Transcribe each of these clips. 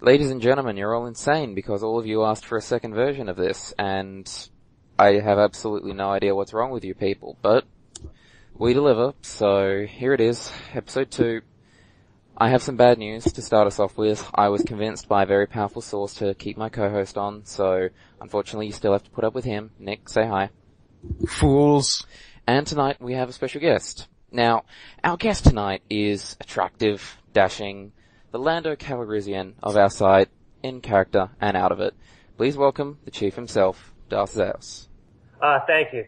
Ladies and gentlemen, you're all insane because all of you asked for a second version of this, and I have absolutely no idea what's wrong with you people, but we deliver, so here it is, episode 2. I have some bad news to start us off with. I was convinced by a very powerful source to keep my co-host on, so unfortunately you still have to put up with him. Nick, say hi. Fools. And tonight we have a special guest. Now, our guest tonight is attractive, dashing, the Lando Calrissian of our site, in character and out of it. Please welcome the chief himself, Darth Xaos. Thank you.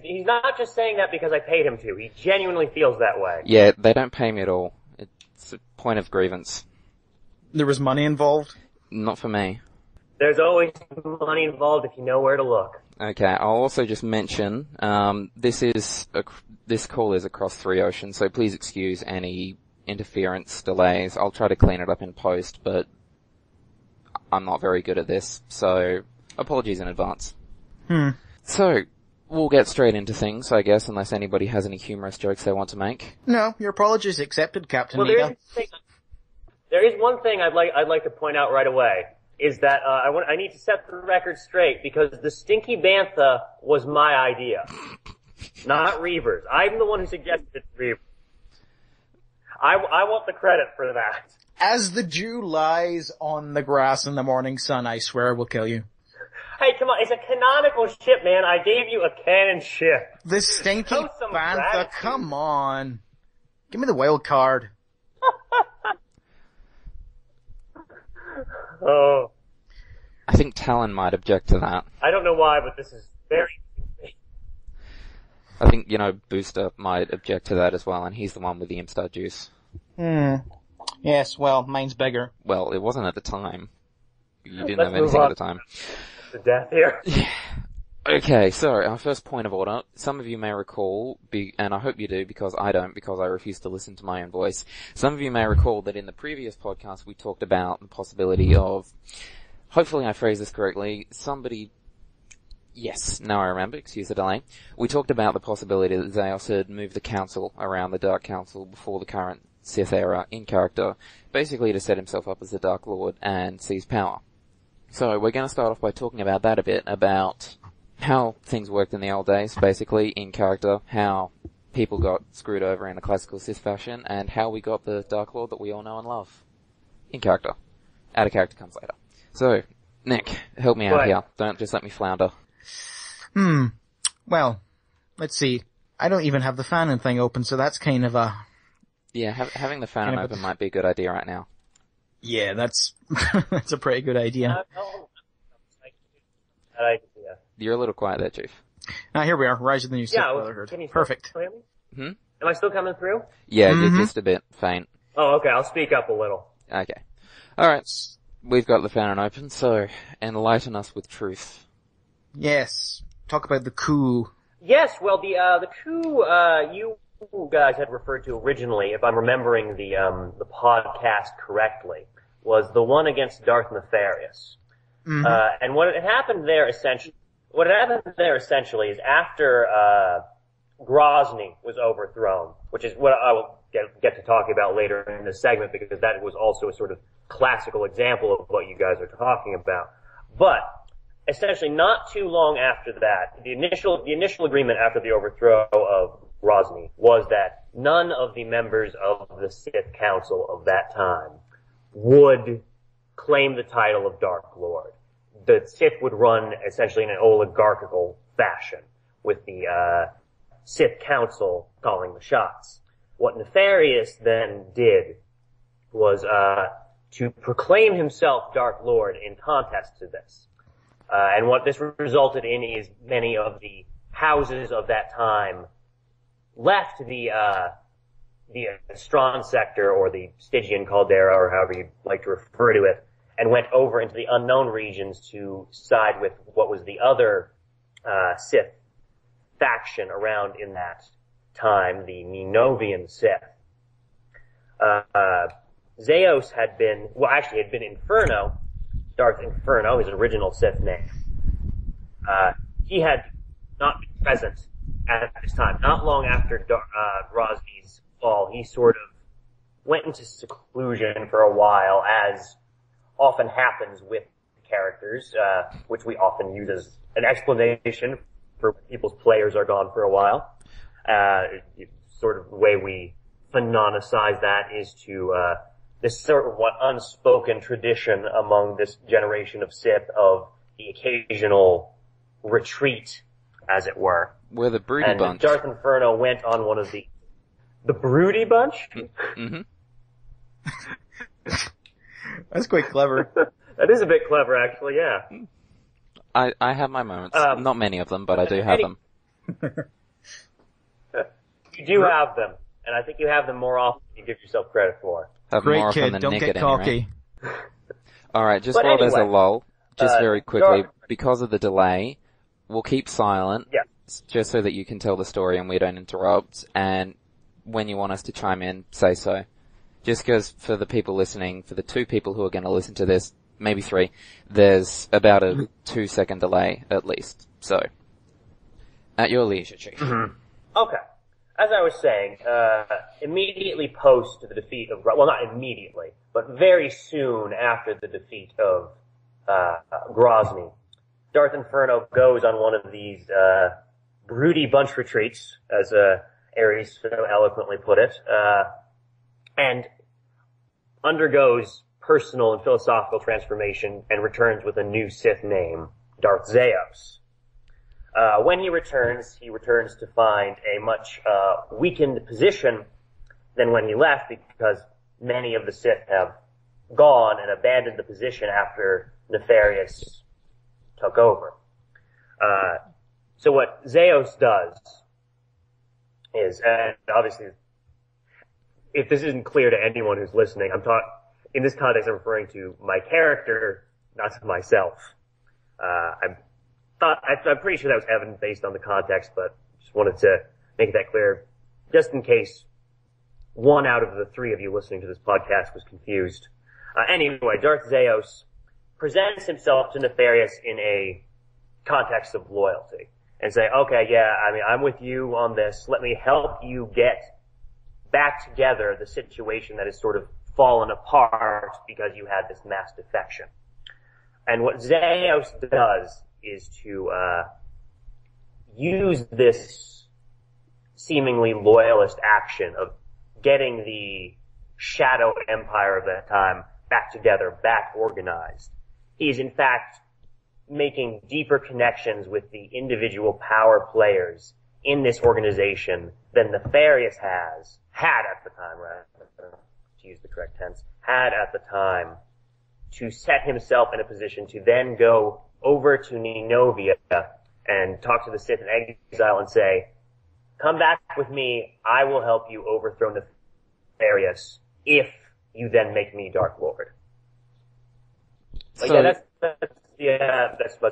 He's not just saying that because I paid him to. He genuinely feels that way. Yeah, they don't pay me at all. It's a point of grievance. There was money involved? Not for me. There's always money involved if you know where to look. Okay, I'll also just mention, this call is across 3 oceans, so please excuse any interference, delays. I'll try to clean it up in post, but I'm not very good at this, so apologies in advance. So, we'll get straight into things, I guess, unless anybody has any humorous jokes they want to make. No, your apologies accepted, Captain Well, Nita. there is one thing I'd like to point out right away, is that I need to set the record straight, because the Stinky Bantha was my idea, not Reaver's. I'm the one who suggested Reaver. I want the credit for that. As the Jew lies on the grass in the morning sun, I swear I will kill you. Hey, come on, it's a canonical ship, man. I gave you a canon ship. This Stinky Show some Bantha, gratitude. come on. Give me the wild card. Oh. I think Talon might object to that. I don't know why, but this is very... I think, Booster might object to that as well, and he's the one with the Imstar juice. Yes, well, mine's bigger. Well, it wasn't at the time. You didn't Let's have anything move at on. the time. The death here. Okay, so our first point of order, some of you may recall, and I hope you do because I don't, because I refuse to listen to my own voice. Some of you may recall that in the previous podcast we talked about the possibility of, hopefully I phrase this correctly, yes, now I remember, excuse the delay. We talked about the possibility that Xaos had moved the Council around the Dark Council before the current Sith era in character, basically to set himself up as the Dark Lord and seize power. So we're going to start off by talking about that a bit, about how things worked in the old days, basically, in character, how people got screwed over in a classical Sith fashion, and how we got the Dark Lord that we all know and love. In character. Out of character comes later. So, Nick, help me out here. Don't just let me flounder. Well, let's see. I don't even have the fanon thing open, so that's kind of a... Yeah, having the fan open might be a good idea right now. Yeah, that's that's a pretty good idea. You're a little quiet there, Chief. Now here we are, Rise of the New Sith Brotherhood. Can you Perfect. Am I still coming through? Yeah, just a bit faint. Oh, okay, I'll speak up a little. Okay. Alright, we've got the fan open, so enlighten us with truth. Yes. Talk about the coup. Yes, well, the coup, you guys had referred to originally, if I'm remembering the podcast correctly, was the one against Darth Nefarious. And what had happened there essentially is after, Grozny was overthrown, which is what I will get to talking about later in this segment, because that was also a sort of classical example of what you guys are talking about. But, essentially, not too long after that, the initial agreement after the overthrow of Grozny was that none of the members of the Sith Council of that time would claim the title of Dark Lord. The Sith would run essentially in an oligarchical fashion, with the Sith Council calling the shots. What Nefarious then did was to proclaim himself Dark Lord in contest to this. And what this resulted in is many of the houses of that time left the Strahd sector, or the Stygian Caldera, or however you'd like to refer to it, and went over into the unknown regions to side with what was the other Sith faction around in that time, the Ninovian Sith. Xaos had been Inferno, Darth Inferno, his original Sith name. He had not been present at this time. Not long after Grozny's fall, he sort of went into seclusion for a while as often happens with characters, which we often use as an explanation for when people's players are gone for a while. Sort of the way we phenonicize that is to this sort of what unspoken tradition among this generation of Sith of the occasional retreat, as it were. We're the broody bunch. Darth Inferno went on one of the broody bunch? Mm-hmm. That's quite clever. That is a bit clever, actually, yeah. I have my moments. Not many of them, but I do have them. You do have them, and I think you have them more often than you give yourself credit for. Have Great more often kid, than don't Nick get at cocky. any rate. Alright, just But while there's a anyway, lull, just very quickly, Darth- because of the delay, we'll keep silent, Yeah. just so that you can tell the story and we don't interrupt, and when you want us to chime in, say so. Just because for the people listening, for the 2 people who are going to listen to this, maybe 3, there's about a 2-second delay at least. So, at your leisure, Chief. Mm-hmm. Okay. As I was saying, immediately post the defeat of, well, not immediately, but very soon after the defeat of Grozny, Darth Inferno goes on one of these broody bunch retreats, as Ares so eloquently put it, and undergoes personal and philosophical transformation and returns with a new Sith name, Darth Xaos. When he returns to find a much weakened position than when he left, because many of the Sith have gone and abandoned the position after Nefarious took over. So what Xaos does is, and obviously, if this isn't clear to anyone who's listening, in this context I'm referring to my character, not to myself. I'm pretty sure that was evident based on the context, but just wanted to make that clear, just in case one out of the 3 of you listening to this podcast was confused. Anyway, Darth Xaos presents himself to Nefarious in a context of loyalty and say, okay, yeah, I mean, I'm with you on this. Let me help you get back together the situation that has sort of fallen apart because you had this mass defection. And what Xaos does is to use this seemingly loyalist action of getting the shadow empire of that time back together, back organized. He's in fact making deeper connections with the individual power players in this organization than Nefarious had at the time, right? To use the correct tense, had at the time, to set himself in a position to then go over to Ninovia and talk to the Sith in exile and say, come back with me, I will help you overthrow Nefarious if you then make me Dark Lord. So, that's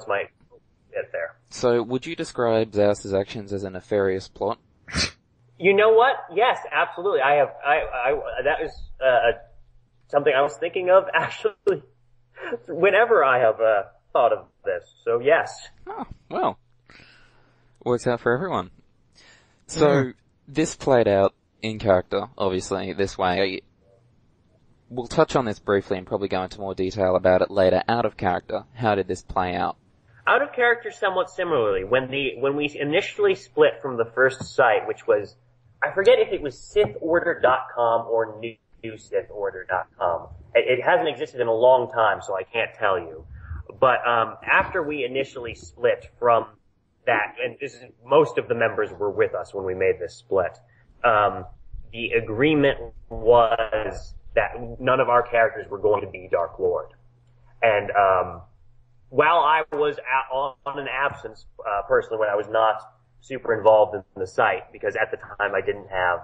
my get there. So, would you describe Xaos' actions as a nefarious plot? You know what? Yes, absolutely. That was, something I was thinking of actually whenever I have, thought of this. So yes. Oh, well. Works out for everyone. So, this played out in character, obviously, this way. We'll touch on this briefly and probably go into more detail about it later. Out of character, how did this play out? Out of character somewhat similarly. When we initially split from the first site, which was, I forget if it was SithOrder.com or NewSithOrder.com. It hasn't existed in a long time, so I can't tell you. But after we initially split from that, and most of the members were with us when we made this split, the agreement was that none of our characters were going to be Dark Lord. And while I was on an absence, personally, when I was not super involved in the site, because at the time I didn't have,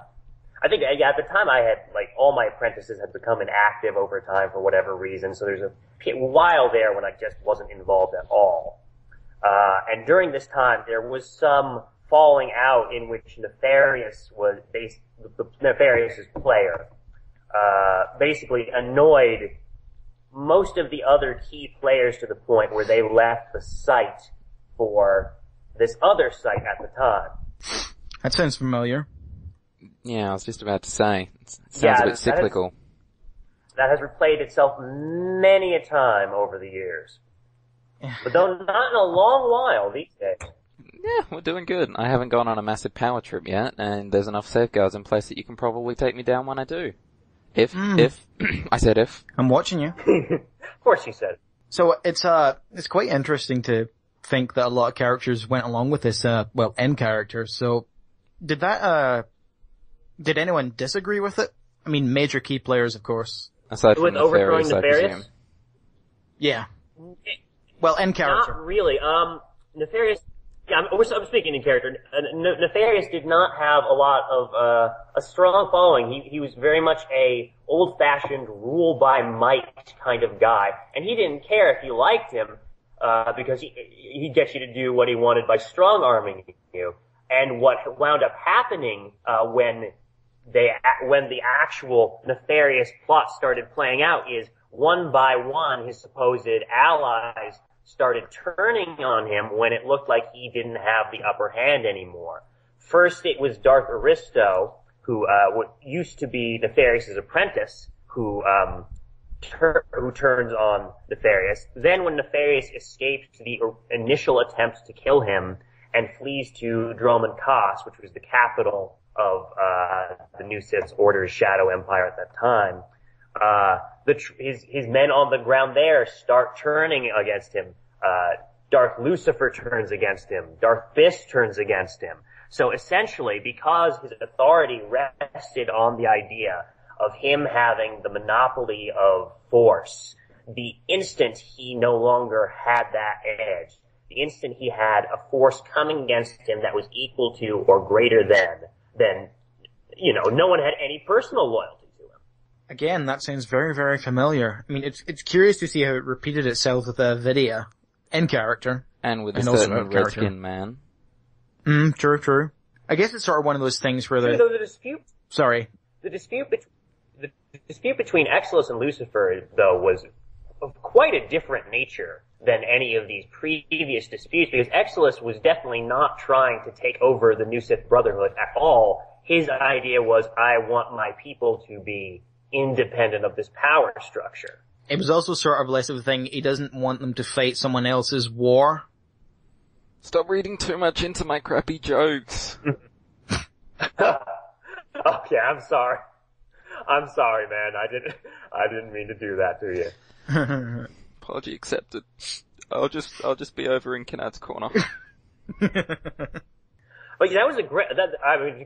I think, yeah, at the time I had, like, all my apprentices had become inactive over time for whatever reason, so there's a while there when I just wasn't involved at all. And during this time, there was some falling out in which Nefarious was Nefarious's player, basically annoyed most of the other key players to the point where they left the site for this other site at the time. That sounds familiar. Yeah, I was just about to say. It sounds a bit cyclical. That has replayed itself many a time over the years. But though not in a long while these days. Yeah, we're doing good. I haven't gone on a massive power trip yet, and there's enough safeguards in place that you can probably take me down when I do. If, I said if. I'm watching you. Of course you said. So it's quite interesting to think that a lot of characters went along with this, end character. So did anyone disagree with it? I mean, major key players, of course. Aside from overthrowing Nefarious, I Nefarious? presume. Yeah. Well, end character. Not really. Nefarious, yeah, I'm speaking in character. Nefarious did not have a lot of, a strong following. He was very much a old-fashioned, rule-by-might kind of guy. And he didn't care if you liked him, because he'd get you to do what he wanted by strong-arming you. And what wound up happening, when the actual nefarious plot started playing out is one by one his supposed allies started turning on him when it looked like he didn't have the upper hand anymore. First it was Darth Aristo, who used to be Nefarious's apprentice, who turns on Nefarious. Then when Nefarious escaped the initial attempt to kill him and flees to Droman Kos, which was the capital of the New Sith's Order's Shadow Empire at that time, his men on the ground there start turning against him. Darth Lucifer turns against him. Darth Biss turns against him. So essentially, because his authority rested on the idea of him having the monopoly of force, the instant he no longer had that edge, the instant he had a force coming against him that was equal to or greater than, no one had any personal loyalty to him. Again, that sounds very, very familiar. I mean, it's curious to see how it repeated itself with Vidya, end character. And with a certain red-skinned man. True. I guess it's sort of one of those things where the dispute... Sorry. The dispute between Xaos and Lucifer, though, was of quite a different nature than any of these previous disputes, because Xaos was definitely not trying to take over the new Sith Brotherhood at all. His idea was, I want my people to be independent of this power structure. It was also sort of less of a thing, he doesn't want them to fight someone else's war. Stop reading too much into my crappy jokes. Okay, I'm sorry. I'm sorry, man. I didn't mean to do that to you. Apology accepted. I'll just be over in Kanad's corner. But yeah, that was to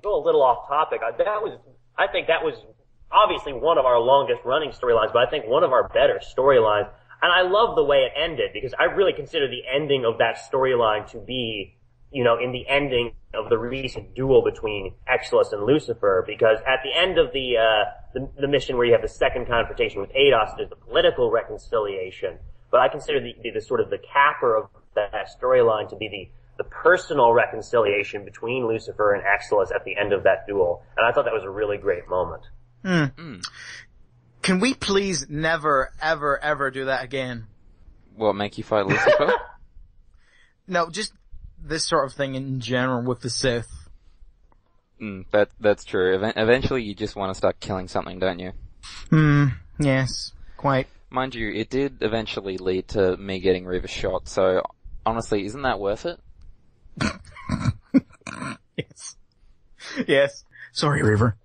go a little off topic, I think that was obviously one of our longest running storylines, but I think one of our better storylines. And I love the way it ended, because I really consider the ending of that storyline to be, in the ending of the recent duel between Xaos and Lucifer, because at the end of the mission where you have the second confrontation with Xaos, there's the political reconciliation. But I consider the sort of the capper of that storyline to be the personal reconciliation between Lucifer and Xaos at the end of that duel. And I thought that was a really great moment. Can we please never, ever, ever do that again? What, make you fight Lucifer? No, just this sort of thing in general with the Sith. That's true. Eventually you just want to start killing something, don't you? Yes, quite. Mind you, it did eventually lead to me getting Reaver shot, so honestly, isn't that worth it? Yes. Sorry, Reaver.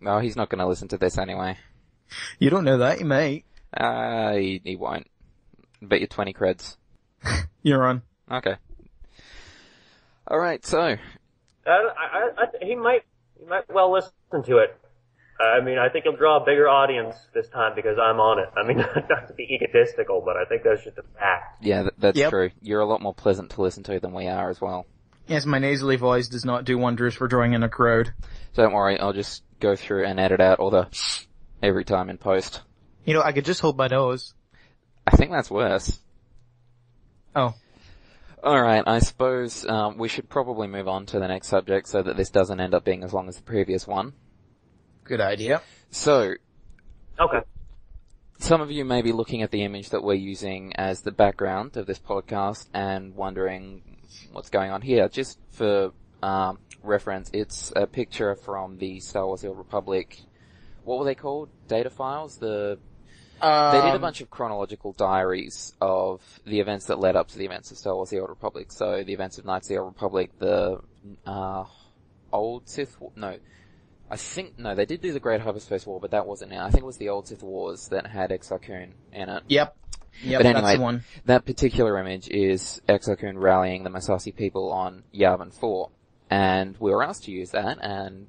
No, he's not gonna listen to this anyway. You don't know that, you may. He won't. Bet you 20 creds. You're on. Okay. Alright, so. He might well listen to it. I mean, I think he'll draw a bigger audience this time because I'm on it. I mean, not to be egotistical, but I think that's just a fact. Yeah, that's true. You're a lot more pleasant to listen to than we are as well. Yes, my nasally voice does not do wonders for drawing in a crowd. Don't worry, I'll just go through and edit out all the every time in post. I could just hold my nose. I think that's worse. Oh. Alright, I suppose we should probably move on to the next subject so that this doesn't end up being as long as the previous one. Good idea. So, okay. Some of you may be looking at the image that we're using as the background of this podcast and wondering what's going on here. Just for reference, it's a picture from the Star Wars: The Old Republic what were they called? Data files? They did a bunch of chronological diaries of the events that led up to the events of Star Wars: The Old Republic. So the events of Knights of the Old Republic, the old Sith... No, they did do the Great Hyperspace War, but that wasn't it. I think it was the old Sith Wars that had Exar Kun in it. Yep, but anyway, that's the one. That particular image is Exar Kun rallying the Massassi people on Yavin 4. And we were asked to use that, and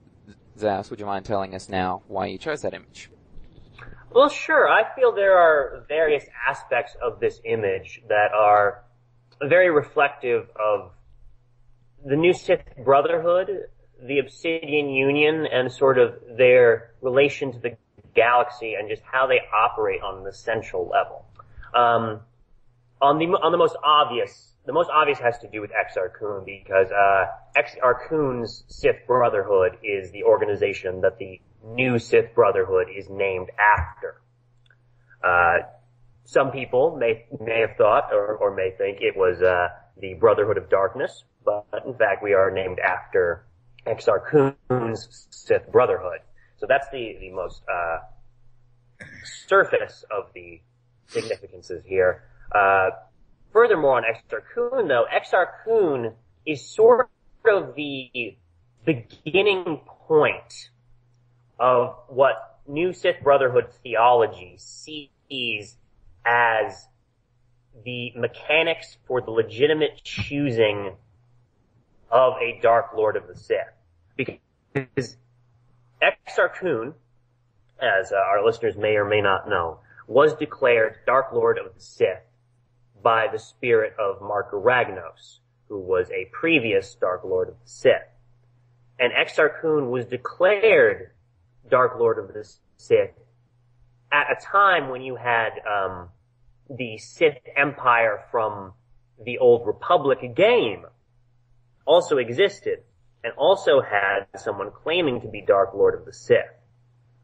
Xaos, would you mind telling us now why you chose that image? Well, sure. I feel there are various aspects of this image that are very reflective of the new Sith Brotherhood, the Obsidian Union, and sort of their relation to the galaxy and just how they operate on an essential level. On the most obvious, the most obvious has to do with Exar Kun, because Exar Kun's Sith Brotherhood is the organization that the new Sith Brotherhood is named after. Some people may have thought or may think it was the Brotherhood of Darkness, but in fact we are named after Exar Kun's Sith Brotherhood. So that's the most surface of the significances here. Furthermore, on Exar Kun, though, Exar Kun is sort of the beginning point of what New Sith Brotherhood theology sees as the mechanics for the legitimate choosing of a Dark Lord of the Sith. Because Exar Kun, as our listeners may or may not know, was declared Dark Lord of the Sith by the spirit of Marka Ragnos, who was a previous Dark Lord of the Sith. And Exar Kun was declared Dark Lord of the Sith at a time when you had the Sith Empire from the Old Republic game also existed, and also had someone claiming to be Dark Lord of the Sith.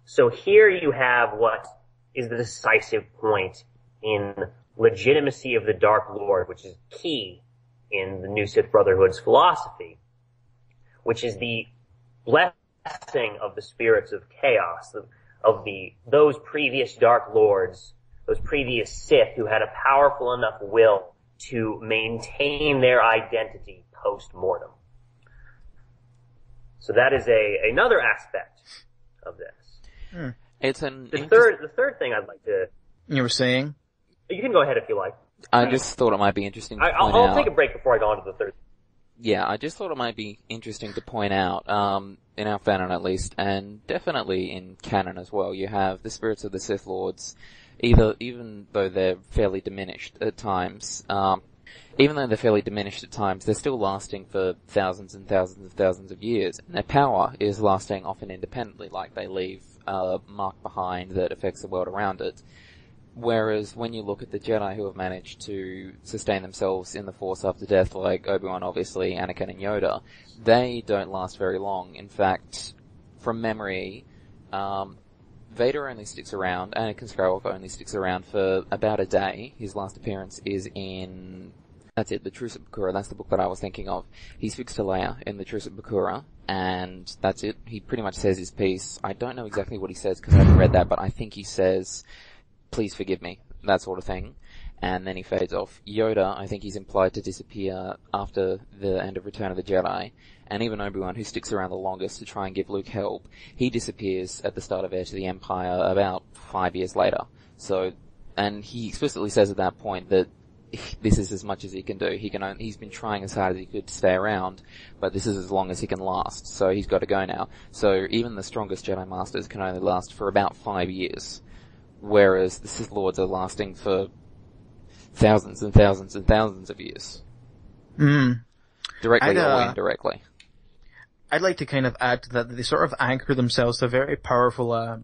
So here you have what is the decisive point in legitimacy of the Dark Lord, which is key in the New Sith Brotherhood's philosophy, which is the blessing of the spirits of chaos, of those previous Dark Lords, those previous Sith who had a powerful enough will to maintain their identity post-mortem. So that is another aspect of this. The third thing I'd like to... You were saying? You can go ahead if you like. I just thought it might be interesting to point out... I'll take a break before I go on to the third. Yeah, I just thought it might be interesting to point out, in our fanon at least, and definitely in canon as well, you have the spirits of the Sith Lords, even though they're fairly diminished at times, they're still lasting for thousands and thousands and thousands of years, and their power is lasting often independently, like they leave a mark behind that affects the world around it. Whereas when you look at the Jedi who have managed to sustain themselves in the Force after death, like Obi-Wan obviously, Anakin and Yoda, they don't last very long. In fact, from memory, Vader only sticks around, Anakin Skywalker only sticks around for about a day. His last appearance is in... That's it, The Truce at Bakura. That's the book that I was thinking of. He speaks to Leia in The Truce at Bakura, and that's it. He pretty much says his piece. I don't know exactly what he says because I haven't read that, but I think he says, "Please forgive me," that sort of thing. And then he fades off. Yoda, I think he's implied to disappear after the end of Return of the Jedi. And even Obi-Wan, who sticks around the longest to try and give Luke help, he disappears at the start of Heir to the Empire about 5 years later. So, and he explicitly says at that point that this is as much as he can do. He's been trying as hard as he could to stay around, but this is as long as he can last. So he's got to go now. So even the strongest Jedi Masters can only last for about 5 years. Whereas the Sith Lords are lasting for thousands and thousands and thousands of years. Directly or indirectly. I'd like to kind of add to that they sort of anchor themselves to a very powerful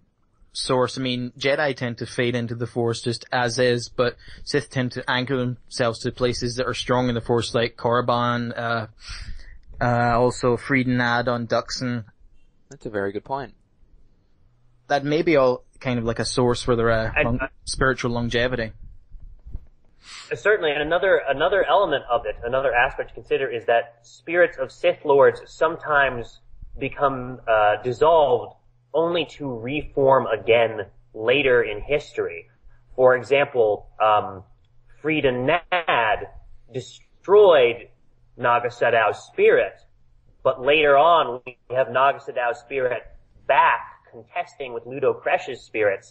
source. I mean, Jedi tend to fade into the Force just as is, but Sith tend to anchor themselves to places that are strong in the Force, like Korriban, also Frieden Nad on Duxon. That's a very good point. That may be all kind of like a source for their spiritual longevity. Certainly, and another element of it, another aspect to consider is that spirits of Sith Lords sometimes become dissolved only to reform again later in history. For example, Frida Nad destroyed Naga Sadow's spirit, but later on we have Naga Sadow's spirit back contesting with Ludo Kresh's spirit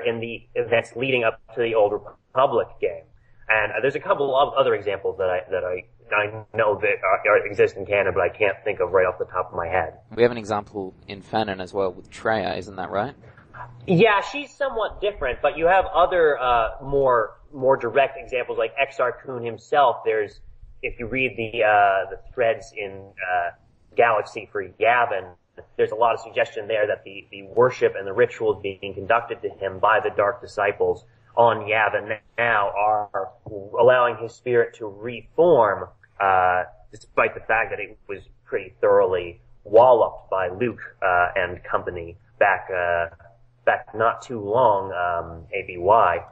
in the events leading up to the Old Republic game. And there's a couple of other examples that I know that exist in canon, but I can't think of right off the top of my head. We have an example in Fanon as well with Treya, isn't that right? Yeah, she's somewhat different, but you have other more direct examples like Exar Kun himself. There's, if you read the threads in Galaxy for Yavin, there's a lot of suggestion there that the worship and the rituals being conducted to him by the Dark Disciples on Yavin now are allowing his spirit to reform, despite the fact that it was pretty thoroughly walloped by Luke and company back not too long, ABY.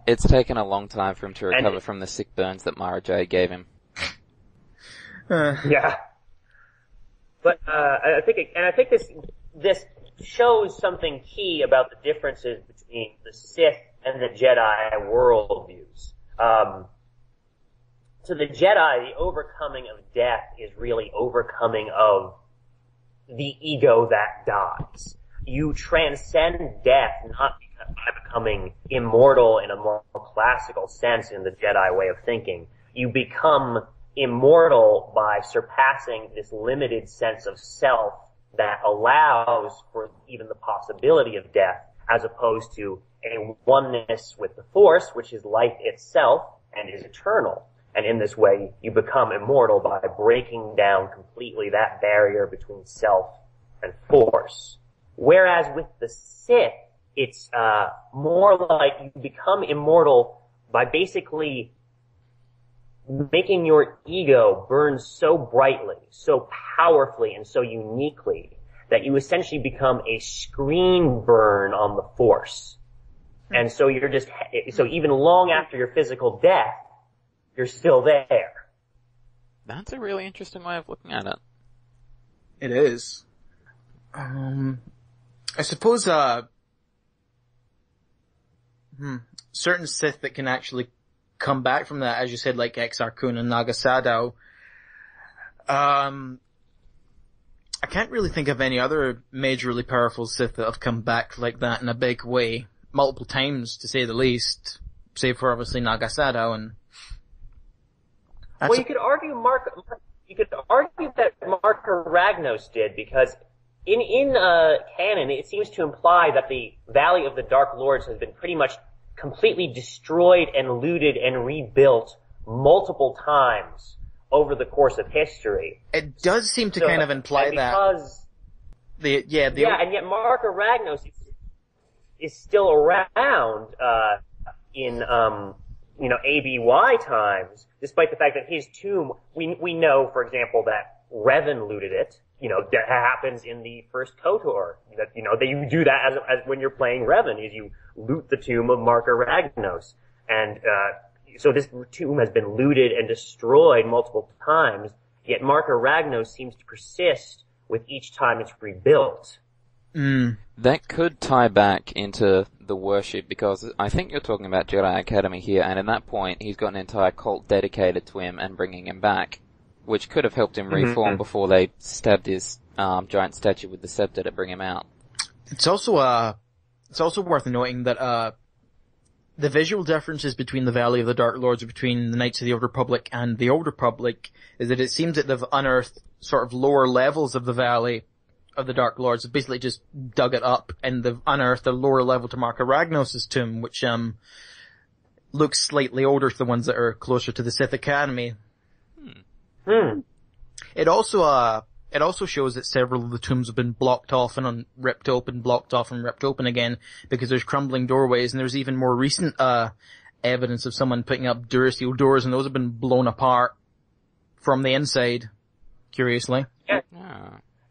It's taken a long time for him to recover from the sick burns that Mara Jade gave him. Yeah. But, I think this shows something key about the differences between the Sith and the Jedi worldviews. To the Jedi, the overcoming of death is really overcoming of the ego that dies. You transcend death not by becoming immortal in a more classical sense in the Jedi way of thinking. You become immortal by surpassing this limited sense of self that allows for even the possibility of death, as opposed to a oneness with the Force, which is life itself and is eternal. And in this way, you become immortal by breaking down completely that barrier between self and Force. Whereas with the Sith, it's more like you become immortal by basically making your ego burn so brightly, so powerfully, and so uniquely that you essentially become a screen burn on the Force. And so you're so even long after your physical death, you're still there. That's a really interesting way of looking at it. It is. I suppose, certain Sith that can actually come back from that, as you said, like Exar Kun and Naga Sadow. I can't really think of any other majorly powerful Sith that have come back like that in a big way, multiple times to say the least, save for obviously Naga Sadow. And well, you could argue that Marker Ragnos did, because in canon it seems to imply that the Valley of the Dark Lords has been pretty much completely destroyed and looted and rebuilt multiple times over the course of history. It does seem to kind of imply that. And yet Marker Ragnos is still around in ABY times, despite the fact that his tomb, we know, for example, that Revan looted it. That happens in the first KOTOR. That you do that as when you're playing Revan, is you loot the tomb of Marker Ragnos. And so this tomb has been looted and destroyed multiple times, yet Marker Ragnos seems to persist with each time it's rebuilt. That could tie back into the worship, because I think you're talking about Jedi Academy here, and at that point he's got an entire cult dedicated to him and bringing him back, which could have helped him reform before they stabbed his giant statue with the scepter to bring him out. It's also worth noting that the visual differences between the Valley of the Dark Lords, between the Knights of the Old Republic and the Old Republic, is that it seems that they've unearthed sort of lower levels of the Valley of the Dark Lords. They've basically just dug it up, and they've unearthed a lower level to Marker Ragnos' tomb, which looks slightly older to the ones that are closer to the Sith Academy. It also shows that several of the tombs have been blocked off and ripped open, blocked off and ripped open again, because there's crumbling doorways, and there's even more recent evidence of someone putting up Durasteel doors, and those have been blown apart from the inside, curiously.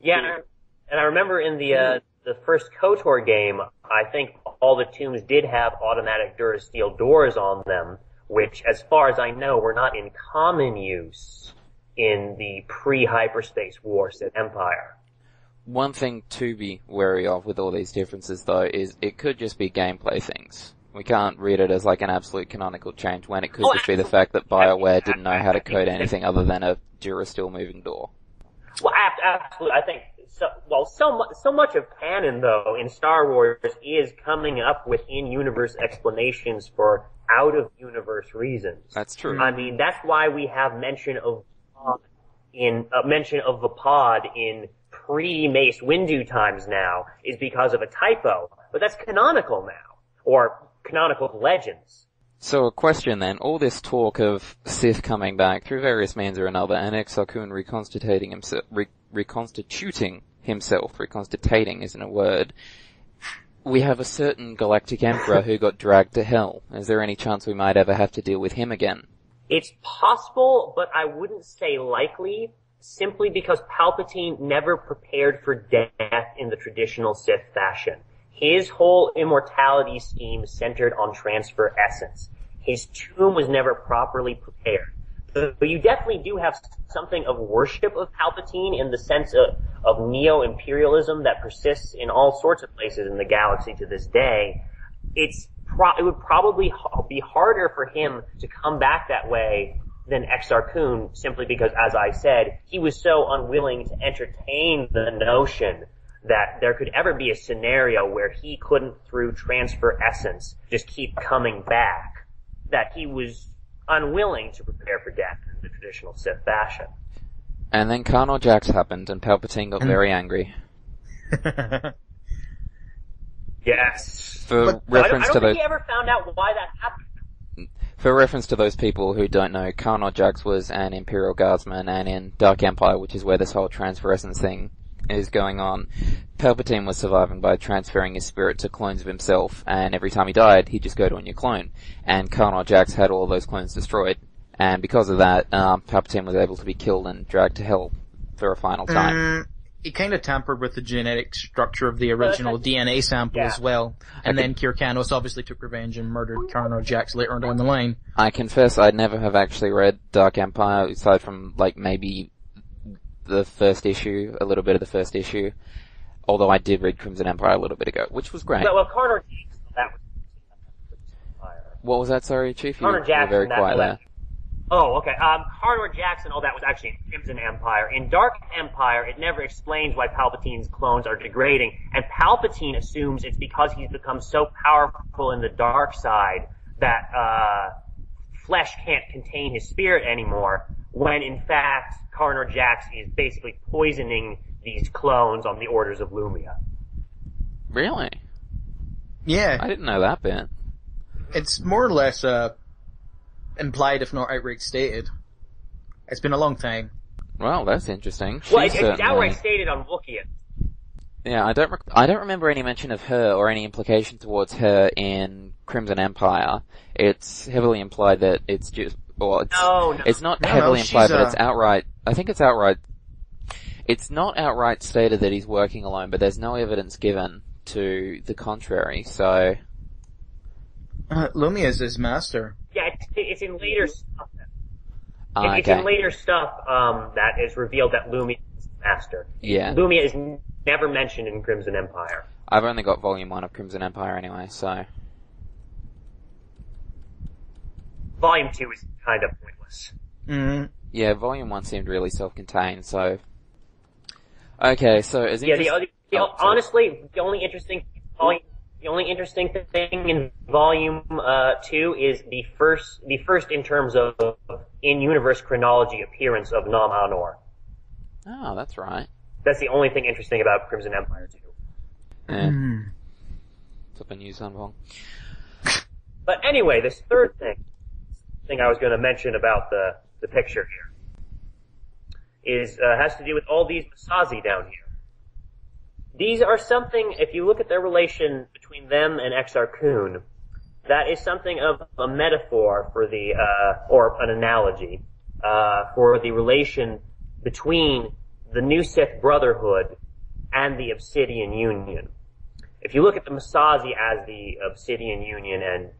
Yeah, and I remember in the first KOTOR game, I think all the tombs did have automatic Durasteel doors on them, which, as far as I know, were not in common use in the pre-hyperspace war Sith Empire. One thing to be wary of with all these differences, though, is it could just be gameplay things. We can't read it as like an absolute canonical change when it could just be the fact that BioWare didn't know how to code anything other than a Durasteel moving door. Well, absolutely. I think so much of canon, though, in Star Wars is coming up with in-universe explanations for out-of-universe reasons. That's true. I mean, that's why we have mention of the pod in pre-Mace Windu times now, is because of a typo. But that's canonical now, or canonical legends. So a question then, all this talk of Sith coming back through various means or another, and Exar Kun reconstituting isn't a word. We have a certain galactic emperor who got dragged to hell. Is there any chance we might ever have to deal with him again? It's possible, but I wouldn't say likely, simply because Palpatine never prepared for death in the traditional Sith fashion. His whole immortality scheme centered on transfer essence. His tomb was never properly prepared. But you definitely do have something of worship of Palpatine in the sense of neo-imperialism that persists in all sorts of places in the galaxy to this day. It would probably be harder for him to come back that way than Exar Kun, simply because, as I said, he was so unwilling to entertain the notion that there could ever be a scenario where he couldn't, through transfer essence, just keep coming back, that he was unwilling to prepare for death in the traditional Sith fashion. And then Karnal Jax happened, and Palpatine got very angry. Yes. For but reference I don't to think he ever found out why that happened. For reference to those people who don't know, Karnal Jax was an Imperial Guardsman, and in Dark Empire, which is where this whole transfer essence thing is going on, Palpatine was surviving by transferring his spirit to clones of himself, and every time he died, he'd just go to a new clone. And Karnal Jax had all those clones destroyed. And because of that, Palpatine was able to be killed and dragged to hell for a final time. He kind of tampered with the genetic structure of the original DNA sample as well. And then Kyrkanos obviously took revenge and murdered Karnal Jax later on down the line. I confess I'd never have actually read Dark Empire, aside from, like, maybe the first issue, a little bit of the first issue. Although I did read Crimson Empire a little bit ago, which was great. Well, Karnal Jax, that was Empire. What was that, sorry, Chief? You were Jackson, very quiet there. Oh, okay. Karnal Jax and all that was actually in Crimson Empire. In Dark Empire, it never explains why Palpatine's clones are degrading, and Palpatine assumes it's because he's become so powerful in the dark side that flesh can't contain his spirit anymore, when in fact Karnal Jax is basically poisoning these clones on the orders of Lumia. Really? Yeah. I didn't know that bit. It's more or less, implied if not outright stated. It's been a long time. Well, that's interesting. Well, it's outright stated on Wookiee. Yeah, I don't remember any mention of her or any implication towards her in Crimson Empire. It's heavily implied that it's just, well, it's not heavily implied, but it's outright, I think it's outright, it's not outright stated that he's working alone, but there's no evidence given to the contrary, so. Lumia is his master. Yeah, it's in later stuff. Okay. It's in later stuff, that is revealed that Lumia is his master. Yeah. Lumia is never mentioned in Crimson Empire. I've only got Volume 1 of Crimson Empire anyway, so. Volume 2 is kind of pointless. Mm-hmm. Yeah, Volume 1 seemed really self-contained, so. Okay, so as honestly, the only interesting thing in Volume 2 is the first in terms of in-universe chronology appearance of Nom Anor. Oh, that's right. That's the only thing interesting about Crimson Empire 2. Yeah. What's up in you, Sunvong? But anyway, this third thing I was going to mention about the picture here has to do with all these Masazi down here. These are something, if you look at their relation between them and Exar Kun, that is something of a metaphor for or an analogy, for the relation between the new Sith Brotherhood and the Obsidian Union. If you look at the Masazi as the Obsidian Union and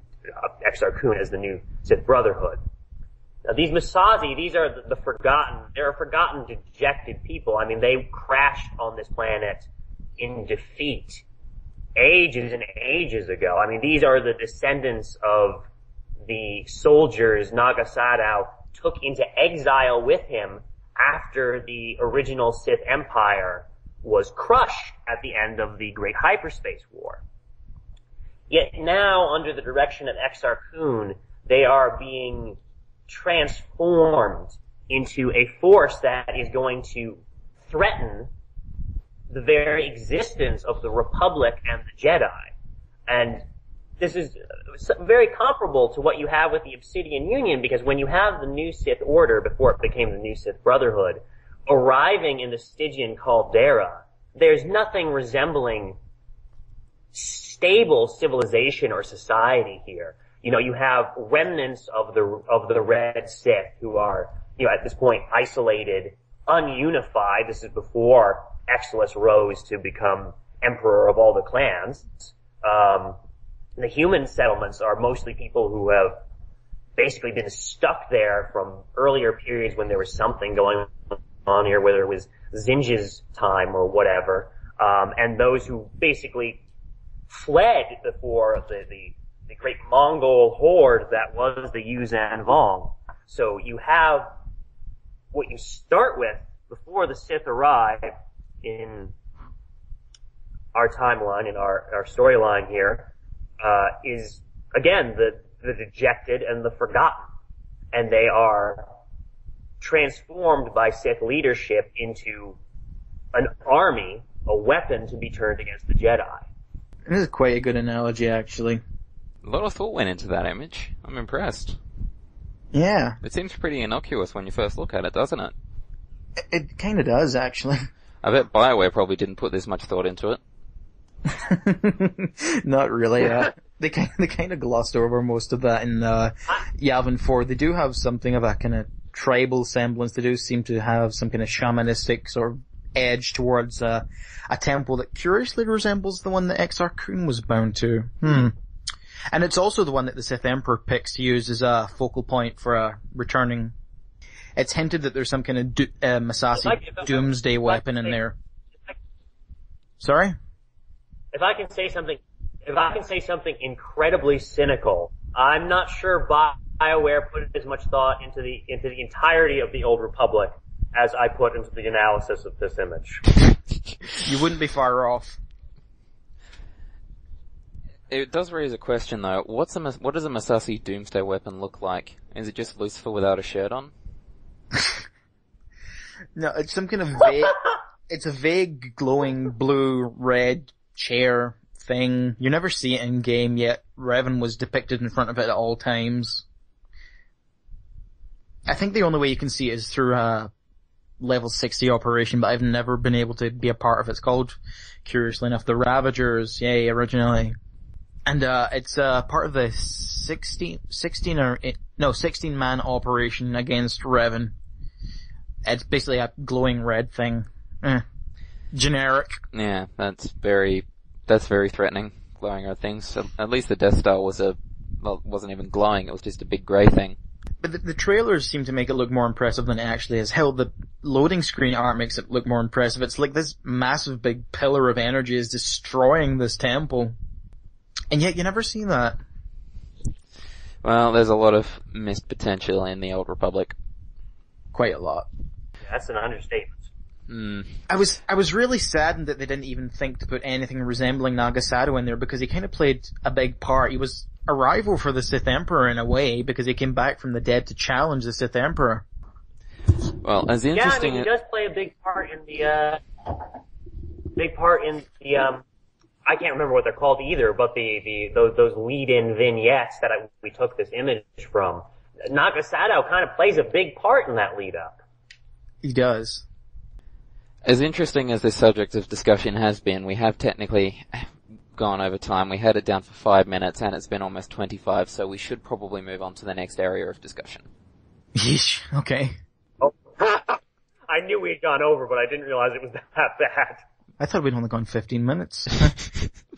Exar Kun as the new Sith Brotherhood, Now, these Masazi, these are the forgotten, they're a forgotten, dejected people. I mean, they crashed on this planet in defeat ages and ages ago. I mean, these are the descendants of the soldiers Naga Sadow took into exile with him after the original Sith Empire was crushed at the end of the Great Hyperspace War. Yet now, under the direction of Exar Kun, they are being transformed into a force that is going to threaten the very existence of the Republic and the Jedi. And this is very comparable to what you have with the Obsidian Union, because when you have the new Sith Order, before it became the new Sith Brotherhood, arriving in the Stygian caldera, there's nothing resembling stable civilization or society here. You know, you have remnants of the Red Sith who are, you know, at this point isolated, ununified. This is before Exilus rose to become emperor of all the clans. The human settlements are mostly people who have basically been stuck there from earlier periods when there was something going on here, whether it was Zinj's time or whatever. And those who basically fled before the great Mongol horde that was the Yuzan Vong. So you have what you start with before the Sith arrive in our timeline, in our storyline here, is again the dejected and the forgotten. And they are transformed by Sith leadership into an army, a weapon to be turned against the Jedi. This is quite a good analogy, actually. A lot of thought went into that image. I'm impressed. Yeah. It seems pretty innocuous when you first look at it, doesn't it? It kind of does, actually. I bet BioWare probably didn't put this much thought into it. Not really. They kind of glossed over most of that in Yavin 4. They do have something of a kind of tribal semblance. They do seem to have some kind of shamanistic sort of edge towards a temple that curiously resembles the one that Exar Kun was bound to. And it's also the one that the Sith Emperor picks to use as a focal point for returning. It's hinted that there's some kind of Masasi doomsday weapon in there. Sorry? If I can say something incredibly cynical, I'm not sure BioWare put as much thought into the entirety of the Old Republic as I put into the analysis of this image. You wouldn't be far off. It does raise a question though. What does a Masasi doomsday weapon look like? Is it just Lucifer without a shirt on? No, it's some kind of vague, it's a vague glowing blue, red chair thing. You never see it in game, yet Revan was depicted in front of it at all times. I think the only way you can see it is through a level 60 operation, but I've never been able to be a part of it. It's called, curiously enough, the Ravagers, yay, originally. And it's part of the 16-man operation against Revan. It's basically a glowing red thing. Generic. Yeah, that's very threatening. Glowing red things. So at least the Death Star wasn't even glowing. It was just a big grey thing. But the trailers seem to make it look more impressive than it actually is. Hell, the loading screen art makes it look more impressive. It's like this massive big pillar of energy is destroying this temple. And yet you never see that. Well, there's a lot of missed potential in the Old Republic. Quite a lot. That's an understatement. I was really saddened that they didn't even think to put anything resembling Naga Sadow in there, because he kind of played a big part. He was a rival for the Sith Emperor in a way, because he came back from the dead to challenge the Sith Emperor. Well, as interesting... Yeah, I mean, he does play a big part in the I can't remember what they're called either, but those lead-in vignettes that we took this image from. Naga Sadow kind of plays a big part in that lead-up. He does. As interesting as this subject of discussion has been, we have technically gone over time. We had it down for 5 minutes, and it's been almost 25, so we should probably move on to the next area of discussion. Yeesh, okay. Oh, I knew we had gone over, but I didn't realize it was that bad. I thought we'd only gone 15 minutes.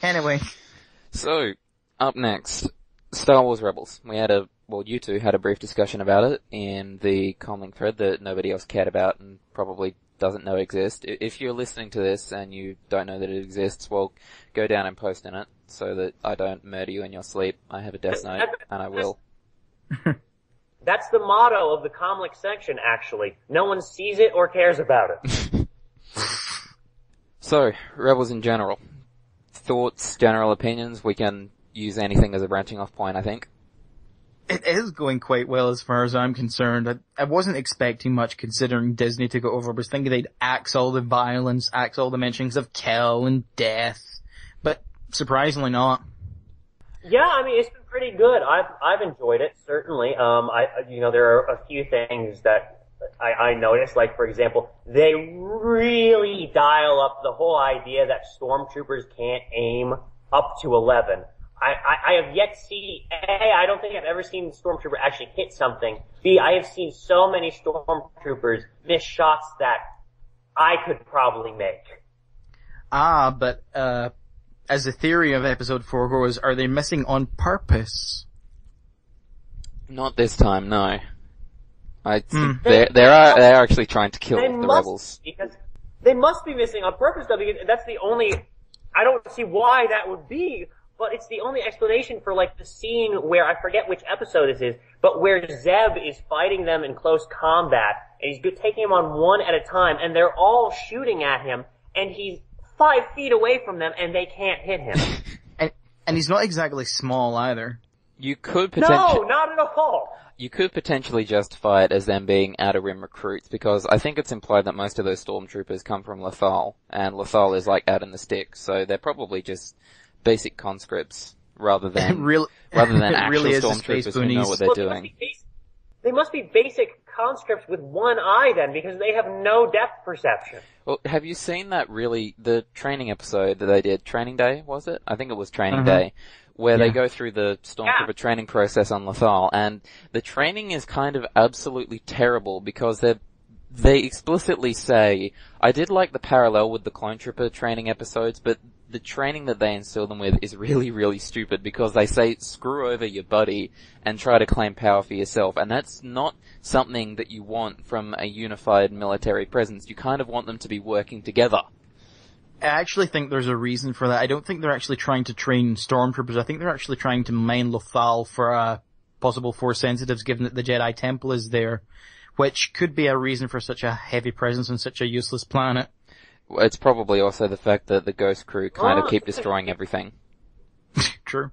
Anyway. So, up next, Star Wars Rebels. We had a well, you two had a brief discussion about it in the comlink thread that nobody else cared about and probably doesn't know exists. If you're listening to this and you don't know that it exists, well, go down and post in it so that I don't murder you in your sleep. I have a death note, and I will. That's the motto of the comlink section, actually. No one sees it or cares about it. So, Rebels in general. Thoughts, general opinions, we can use anything as a branching off point, I think. It is going quite well as far as I'm concerned. I wasn't expecting much considering Disney took it over. I was thinking they'd axe all the violence, axe all the mentions of kill and death, but surprisingly not. Yeah, I mean, it's been pretty good. I've enjoyed it, certainly. There are a few things that I noticed, like, for example, they really dial up the whole idea that stormtroopers can't aim up to 11. I have yet to see, A, I don't think I've ever seen a stormtrooper actually hit something. B, I have seen so many stormtroopers miss shots that I could probably make. But as the theory of episode 4 goes, are they missing on purpose? Not this time, no. I think they're actually trying to kill the rebels. Because they must be missing on purpose, though, because that's the only, I don't see why that would be. But it's the only explanation for, like, the scene where, I forget which episode this is, but where Zeb is fighting them in close combat, and he's taking them on one at a time, and they're all shooting at him, and he's 5 feet away from them, and they can't hit him. and he's not exactly small either. You could potentially... No, not at all! You could potentially justify it as them being outer rim recruits, because I think it's implied that most of those stormtroopers come from Lothal, and Lothal is, like, out in the sticks, so they're probably just basic conscripts rather than actual really stormtroopers who know what they're doing. They must be basic conscripts with one eye then, because they have no depth perception. Well, have you seen the training episode that they did? Training Day, was it? I think it was Training Day, where they go through the stormtrooper training process on Lothal, and the training is kind of absolutely terrible because they explicitly say, I did like the parallel with the clone trooper training episodes, but the training that they instill them with is really, really stupid because they say screw over your buddy and try to claim power for yourself, and that's not something that you want from a unified military presence. You kind of want them to be working together. I actually think there's a reason for that. I don't think they're actually trying to train stormtroopers. I think they're actually trying to mine Lothal for possible Force sensitives, given that the Jedi Temple is there, which could be a reason for such a heavy presence on such a useless planet. It's probably also the fact that the Ghost crew kind of keep destroying everything. True.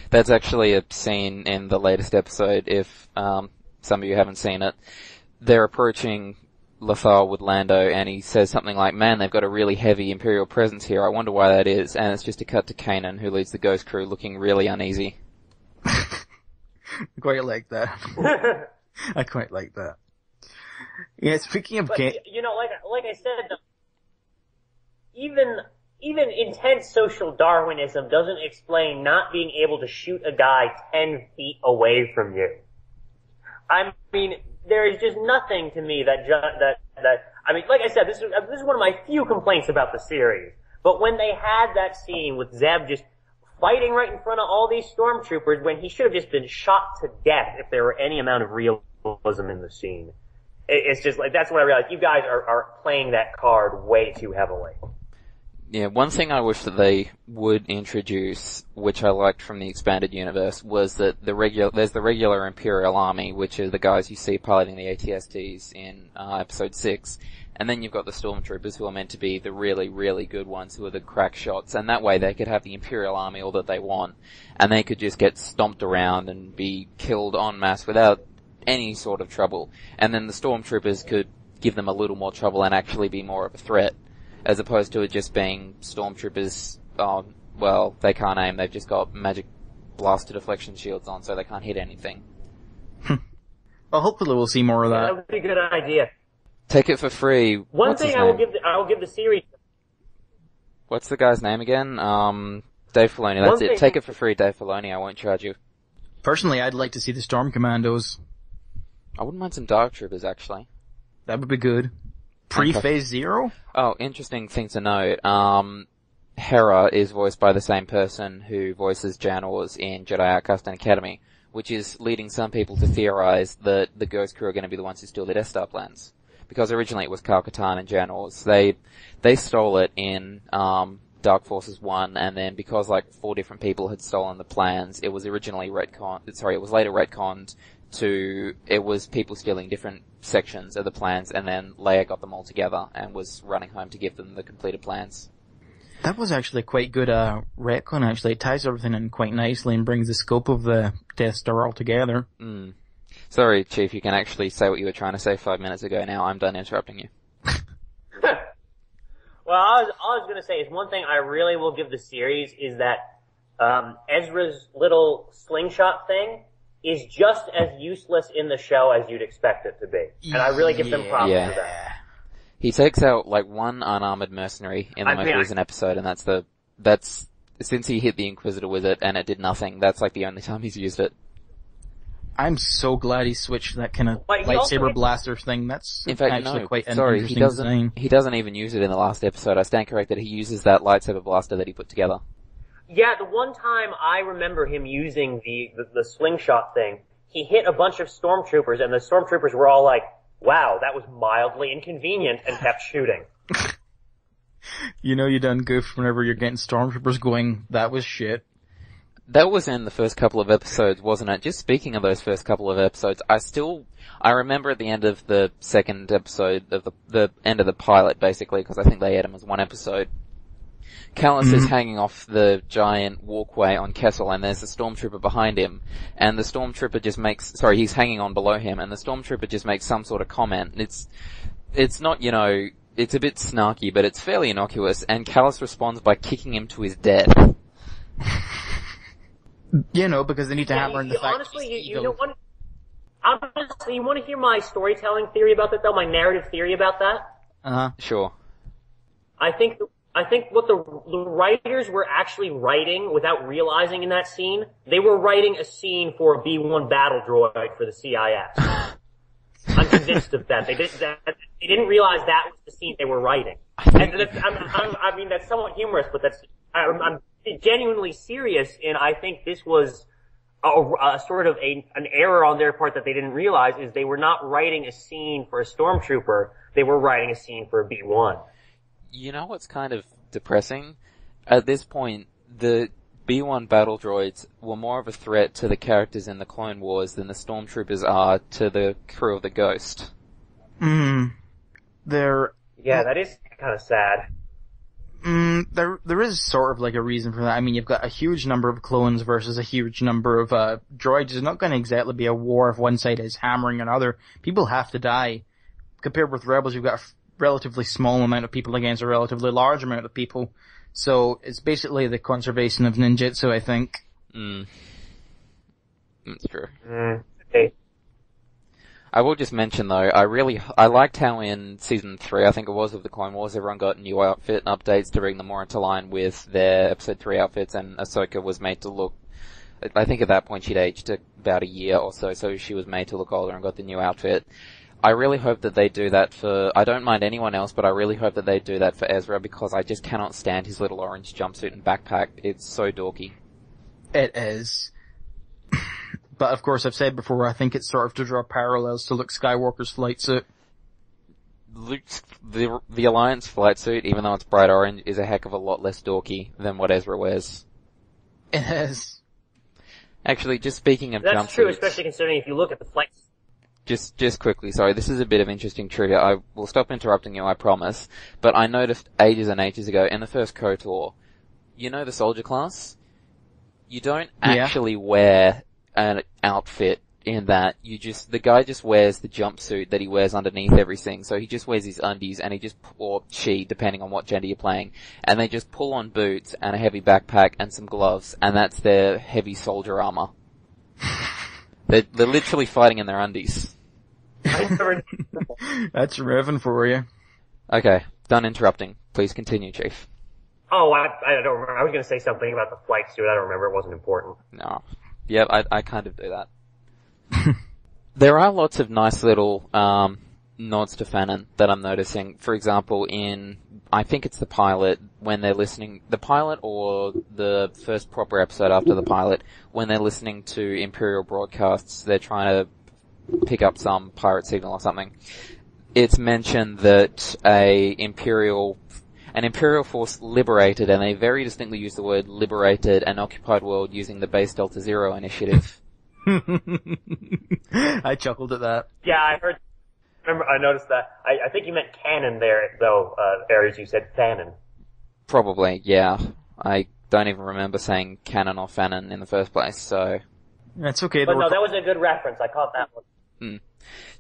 That's actually a scene in the latest episode, if some of you haven't seen it. They're approaching Lothal with Lando, and he says something like, man, they've got a really heavy Imperial presence here, I wonder why that is. And it's just a cut to Kanan, who leads the Ghost crew, looking really uneasy. Quite like that. I quite like that. Yeah, speaking of... But, you know, like I said, even intense social Darwinism doesn't explain not being able to shoot a guy 10 feet away from you. I mean, there is just nothing to me that I mean, like I said, this is one of my few complaints about the series. But when they had that scene with Zeb just fighting right in front of all these stormtroopers when he should have just been shot to death if there were any amount of realism in the scene. It's just like, that's when I realized you guys are playing that card way too heavily. Yeah, one thing I wish that they would introduce, which I liked from the expanded universe, was that there's the regular Imperial Army, which are the guys you see piloting the ATSTs in episode 6, and then you've got the Stormtroopers who are meant to be the really, really good ones who are the crack shots, and that way they could have the Imperial Army all that they want, and they could just get stomped around and be killed en masse without any sort of trouble, and then the Stormtroopers could give them a little more trouble and actually be more of a threat. As opposed to it just being stormtroopers, well, they can't aim, they've just got magic blaster deflection shields on, so they can't hit anything. Well, hopefully we'll see more of that. That would be a good idea. Take it for free. One thing I will give the series... What's the guy's name again? Dave Filoni, that's it. Take it for free, Dave Filoni, I won't charge you. Personally, I'd like to see the Storm Commandos. I wouldn't mind some Dark Troopers, actually. That would be good. Pre-Phase Zero? Oh, interesting thing to note. Hera is voiced by the same person who voices Jan Ors in Jedi Outcast and Academy, which is leading some people to theorize that the Ghost Crew are going to be the ones who steal the Death Star plans. Because originally it was Kal-Katarn and Janos. They stole it in, Dark Forces 1, and then because like 4 different people had stolen the plans, it was originally later retconned to, it was people stealing different sections of the plans, and then Leia got them all together and was running home to give them the completed plans. That was actually quite good, retcon actually. It ties everything in quite nicely and brings the scope of the Death Star all together. Sorry, Chief, you can actually say what you were trying to say 5 minutes ago now. I'm done interrupting you. Well, all I was going to say is one thing I really will give the series is that Ezra's little slingshot thing is just as useless in the show as you'd expect it to be. And I really give them props for that. He takes out like one unarmored mercenary in the most recent episode, and that's since he hit the Inquisitor with it and it did nothing, that's like the only time he's used it. I'm so glad he switched that kind of lightsaber blaster thing. That's in fact, actually quite an he doesn't even use it in the last episode. I stand corrected. He uses that lightsaber blaster that he put together. Yeah, the one time I remember him using the slingshot thing, he hit a bunch of stormtroopers, and the stormtroopers were all like, "Wow, that was mildly inconvenient," and kept shooting. You know you done goofed whenever you're getting stormtroopers going, "That was shit." That was in the first couple of episodes, wasn't it? Just speaking of those first couple of episodes, I remember at the end of the second episode of the end of the pilot, basically, because I think they had him as one episode. Callus is hanging off the giant walkway on Kessel, and there's a stormtrooper behind him, and the stormtrooper he's hanging on below him, and the stormtrooper just makes some sort of comment. It's not, it's a bit snarky, but it's fairly innocuous, and Callus responds by kicking him to his death. Because they need to hammer in the fact honestly, you want to hear my storytelling theory about that, though? My narrative theory about that? Sure. I think what the writers were actually writing without realizing in that scene, they were writing a scene for a B-1 battle droid for the CIS. I'm convinced of that. They didn't realize that was the scene they were writing. I mean, that's somewhat humorous, but I'm genuinely serious, and I think this was a sort of an error on their part that they didn't realize, is they were not writing a scene for a stormtrooper, they were writing a scene for a B-1. You know what's kind of depressing? At this point, the B-1 battle droids were more of a threat to the characters in the Clone Wars than the stormtroopers are to the crew of the Ghost. Yeah, that is kind of sad. There is sort of like a reason for that. I mean, you've got a huge number of clones versus a huge number of droids. It's not going to exactly be a war if one side is hammering another. People have to die. Compared with Rebels, you've got a relatively small amount of people against a relatively large amount of people. So it's basically the conservation of ninjutsu, I think. That's true. Okay. I will just mention though, I liked how in season 3, I think it was, of the Clone Wars, everyone got new outfit and updates to bring them more into line with their episode 3 outfits, and Ahsoka was made to look, I think at that point she'd aged about a year or so she was made to look older and got the new outfit. I really hope that they do that I don't mind anyone else, but I really hope that they do that for Ezra, because I just cannot stand his little orange jumpsuit and backpack. It's so dorky. It is. But of course, I've said before, I think it's sort of to draw parallels to Luke Skywalker's flight suit. The Alliance flight suit, even though it's bright orange, is a heck of a lot less dorky than what Ezra wears. It is. Actually, just speaking of jumpsuits... That's true, especially considering if you look at the flights. Just quickly, sorry, this is a bit of interesting trivia. I will stop interrupting you, I promise. But I noticed ages and ages ago, in the first KOTOR, the soldier class? You don't actually wear an outfit in that. The guy just wears the jumpsuit that he wears underneath everything. So he just wears his undies, and or she, depending on what gender you're playing, and they just pull on boots and a heavy backpack and some gloves, and that's their heavy soldier armor. They're literally fighting in their undies. That's Revan for you. Okay, done interrupting. Please continue, Chief. Oh, I don't remember. I was going to say something about the flight suit. I don't remember. It wasn't important. No. Yep, I kind of do that. There are lots of nice little, nods to Fanon that I'm noticing. For example, I think it's the pilot, when they're listening, the pilot or the first proper episode after the pilot, when they're listening to Imperial broadcasts, they're trying to pick up some pirate signal or something. It's mentioned that an Imperial force liberated, and they very distinctly use the word liberated, an occupied world using the Base Delta Zero initiative. I chuckled at that. Yeah, I noticed that. I think you meant canon there, though, Ares, you said Fanon. Probably, yeah. I don't even remember saying canon or Fanon in the first place, so... That's okay. But no, that was a good reference. I caught that one.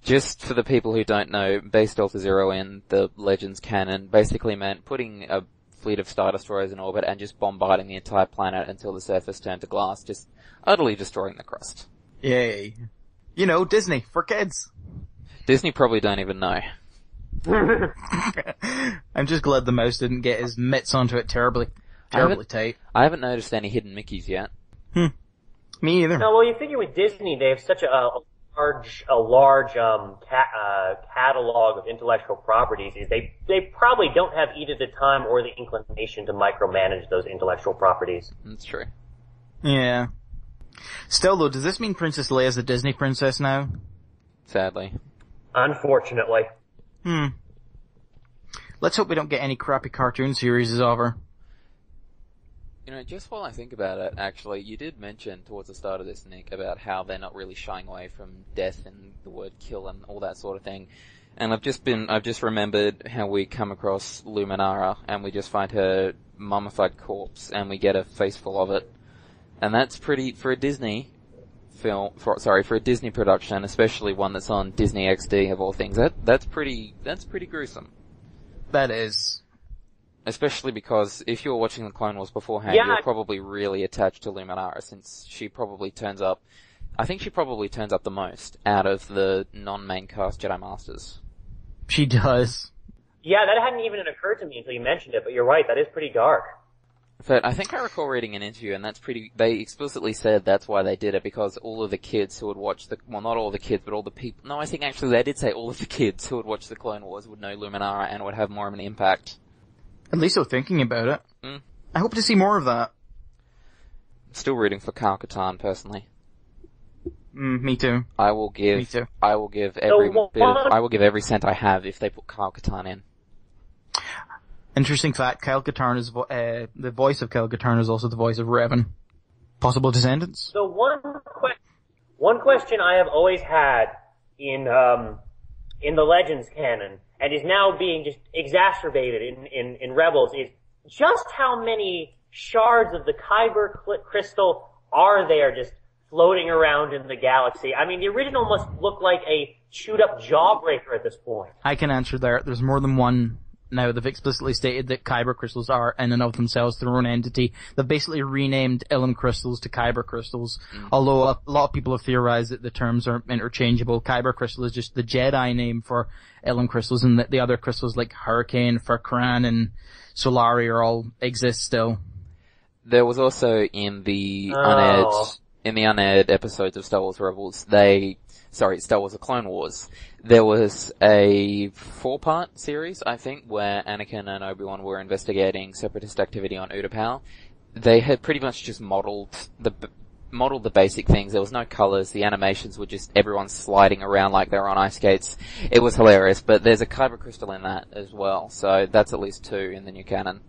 Just for the people who don't know, Base Delta Zero in the Legends canon basically meant putting a fleet of Star Destroyers in orbit and just bombarding the entire planet until the surface turned to glass, just utterly destroying the crust. Yay. You know, Disney, for kids. Disney probably don't even know. I'm just glad the mouse didn't get his mitts onto it terribly tight. I haven't noticed any hidden Mickeys yet. Me either. No, well, you figure with Disney, they have such a large catalog of intellectual properties. They probably don't have either the time or the inclination to micromanage those intellectual properties. That's true. Yeah. Still though, does this mean Princess Leia's a Disney princess now? Sadly. Unfortunately. Let's hope we don't get any crappy cartoon series of her. You know, just while I think about it, actually, you did mention towards the start of this, Nick, about how they're not really shying away from death and the word kill and all that sort of thing. And I've just remembered how we come across Luminara and we just find her mummified corpse and we get a face full of it. And that's pretty, for a Disney for a Disney production, especially one that's on Disney XD of all things, that's pretty gruesome. That is. Especially because if you were watching the Clone Wars beforehand, you're probably really attached to Luminara, since she probably turns up, I think she probably turns up the most out of the non-main cast Jedi Masters. She does. Yeah, that hadn't even occurred to me until you mentioned it, but you're right, that is pretty dark. But I think I recall reading an interview, and they explicitly said that's why they did it, because all of the kids who would watch well, not all the kids, but all the people, no, I think actually they did say all of the kids who would watch the Clone Wars would know Luminara and would have more of an impact. At least they're thinking about it. I hope to see more of that. Still rooting for Kyle Katarn, personally. Me too. I will give every cent I have if they put Kyle Katarn in. Interesting fact, Kyle Katarn is, the voice of Kyle Katarn is also the voice of Revan. Possible descendants? So one question I have always had in the Legends canon, and is now being just exacerbated in Rebels, is just how many shards of the Kyber crystal are there just floating around in the galaxy? I mean, the original must look like a chewed up jawbreaker at this point. I can answer that. There's more than one. Now, they've explicitly stated that Kyber crystals are, in and of themselves, their own entity. They've basically renamed Ilum crystals to Kyber crystals, although a lot of people have theorized that the terms are interchangeable. Kyber crystal is just the Jedi name for Ilum crystals, and that the other crystals like Hurricane, Furkran, and Solari all exist still. There was also in the unaired episodes of Star Wars Rebels, Star Wars The Clone Wars, there was a 4-part series, I think, where Anakin and Obi-Wan were investigating separatist activity on Utapau. They had pretty much just modeled the basic things. There was no colors. The animations were just everyone sliding around like they were on ice skates. It was hilarious, but there's a Kyber crystal in that as well, so that's at least 2 in the new canon.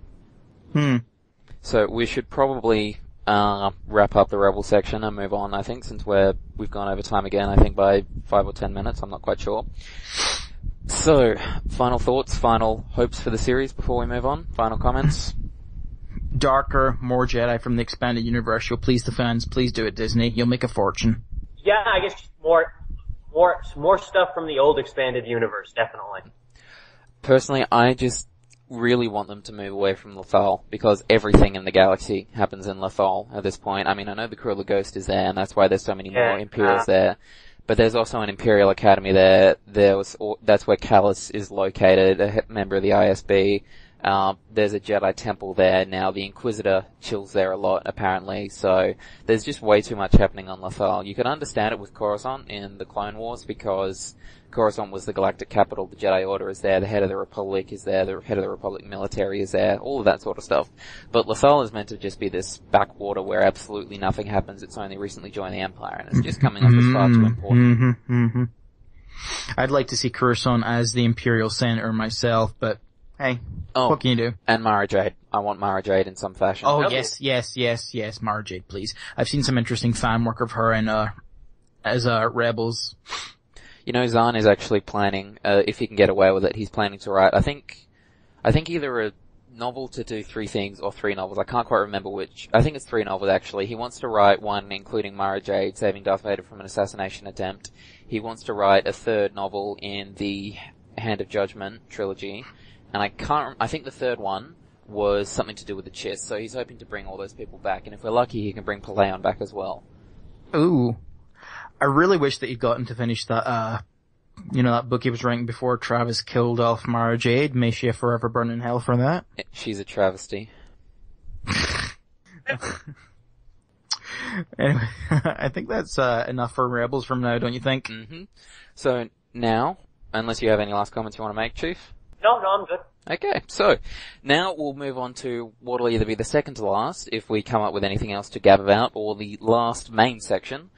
So we should probably wrap up the Rebel section and move on, I think, since we've gone over time again, I think by 5 or 10 minutes, I'm not quite sure. So, final thoughts, final hopes for the series before we move on? Final comments? Darker, more Jedi from the expanded universe. You'll please the fans. Please do it, Disney. You'll make a fortune. Yeah, I guess just more stuff from the old expanded universe, definitely. Personally, I just really want them to move away from Lothal, because everything in the galaxy happens in Lothal at this point. I mean, I know the Crew of the Ghost is there, and that's why there's so many more Imperials there. But there's also an Imperial Academy there. That's where Callus is located, a member of the ISB. There's a Jedi temple there now. The Inquisitor chills there a lot, apparently. So there's just way too much happening on Lothal. You can understand it with Coruscant in the Clone Wars because Coruscant was the galactic capital. The Jedi Order is there. The head of the Republic is there. The head of the Republic military is there. All of that sort of stuff. But Lothal is meant to just be this backwater where absolutely nothing happens. It's only recently joined the Empire, and it's just coming off as far too important. I'd like to see Coruscant as the Imperial Center myself, but hey, what can you do? And Mara Jade. I want Mara Jade in some fashion. Oh, yes, Mara Jade, please. I've seen some interesting fan work of her in, as Rebels. You know, Zahn is actually planning, if he can get away with it, he's planning to write, I think either a novel to do 3 things or 3 novels. I can't quite remember which. I think it's 3 novels, actually. He wants to write one including Mara Jade saving Darth Vader from an assassination attempt. He wants to write a 3rd novel in the Hand of Judgment trilogy. And I think the 3rd one was something to do with the Chiss, so he's hoping to bring all those people back, and if we're lucky, he can bring Palaeon back as well. Ooh. I really wish that he'd gotten to finish that, that book he was writing before Travis killed off Mara Jade. May she forever burn in hell for that. She's a travesty. Anyway, I think that's, enough for Rebels from now, don't you think? Mm-hmm. So, now, unless you have any last comments you want to make, Chief? No, I'm good. Okay, so now we'll move on to what'll either be the second to last, if we come up with anything else to gab about, or the last main section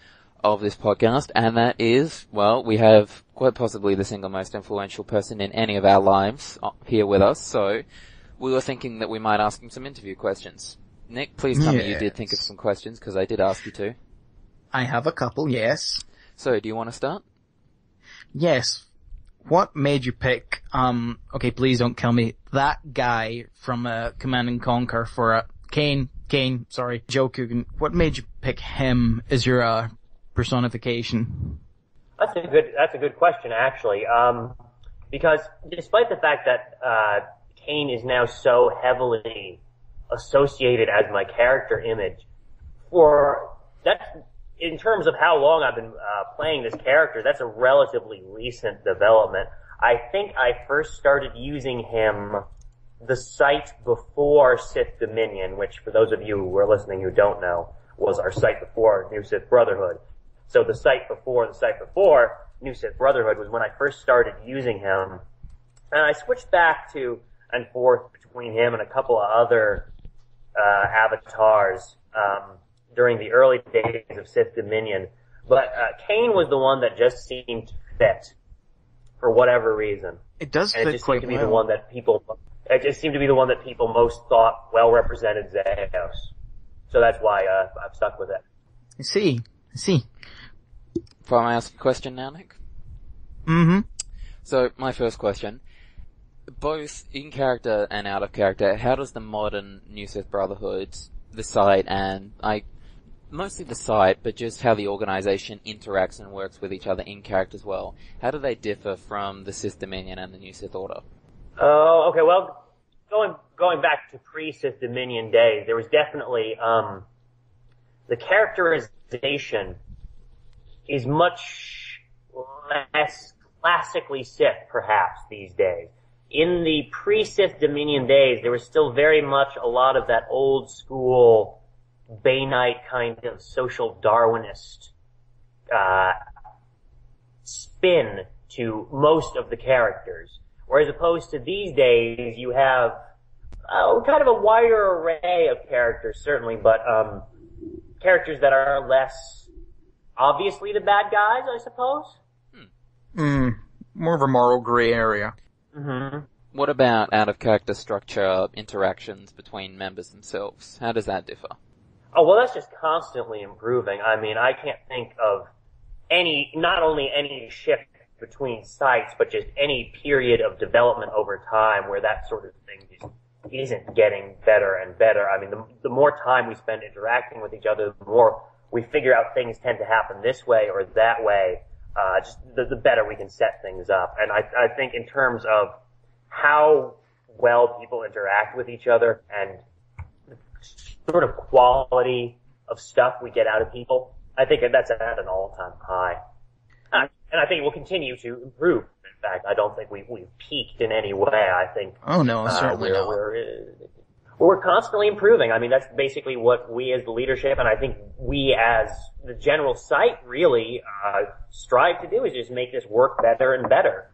of this podcast, and that is, well, we have quite possibly the single most influential person in any of our lives here with us, so we were thinking that we might ask him some interview questions. Nick, please tell me you did think of some questions, because I did ask you to. I have a couple, yes. So, do you want to start? Yes. What made you pick, okay, please don't kill me, that guy from, Command and Conquer for, Joe Coogan, what made you pick him as your, personification? That's a good question, actually, because despite the fact that, Kane is now so heavily associated as my character image, in terms of how long I've been playing this character, that's a relatively recent development. I think I first started using him the site before Sith Dominion, which for those of you who are listening who don't know, was our site before New Sith Brotherhood. So the site before New Sith Brotherhood was when I first started using him. And I switched back to and forth between him and a couple of other avatars during the early days of Sith Dominion, but Kane was the one that just seemed to fit for whatever reason. It does fit quite well. It just seemed to be the one that people most thought well represented Xaos. So that's why I've stuck with it. I see. If I may ask a question now, Nick? Mm-hmm. So, my first question. Both in character and out of character, how does the modern New Sith Brotherhood, the site, and mostly the site, but just how the organization interacts and works with each other in character as well, how do they differ from the Sith Dominion and the New Sith Order? Oh, okay, well, going back to pre-Sith Dominion days, there was definitely, the characterization is much less classically Sith, perhaps, these days. In the pre-Sith Dominion days, there was still very much a lot of that old school Bainite kind of social Darwinist spin to most of the characters. Whereas opposed to these days, you have kind of a wider array of characters, certainly, but characters that are less obviously the bad guys, I suppose. More of a moral gray area. Mm-hmm. What about out-of-character structure interactions between members themselves? How does that differ? Oh, well, that's just constantly improving. I mean, I can't think of not only any shift between sites, but just any period of development over time where that sort of thing just isn't getting better and better. I mean, the more time we spend interacting with each other, the more we figure out things tend to happen this way or that way. Just the better we can set things up. And I think in terms of how well people interact with each other and the sort of quality of stuff we get out of people, I think that's at an all-time high. And I think it will continue to improve fact, I don't think we've peaked in any way. I think. Oh no, certainly not. We're constantly improving. I mean, that's basically what we as the leadership, and I think we as the general site really strive to do, is just make this work better and better.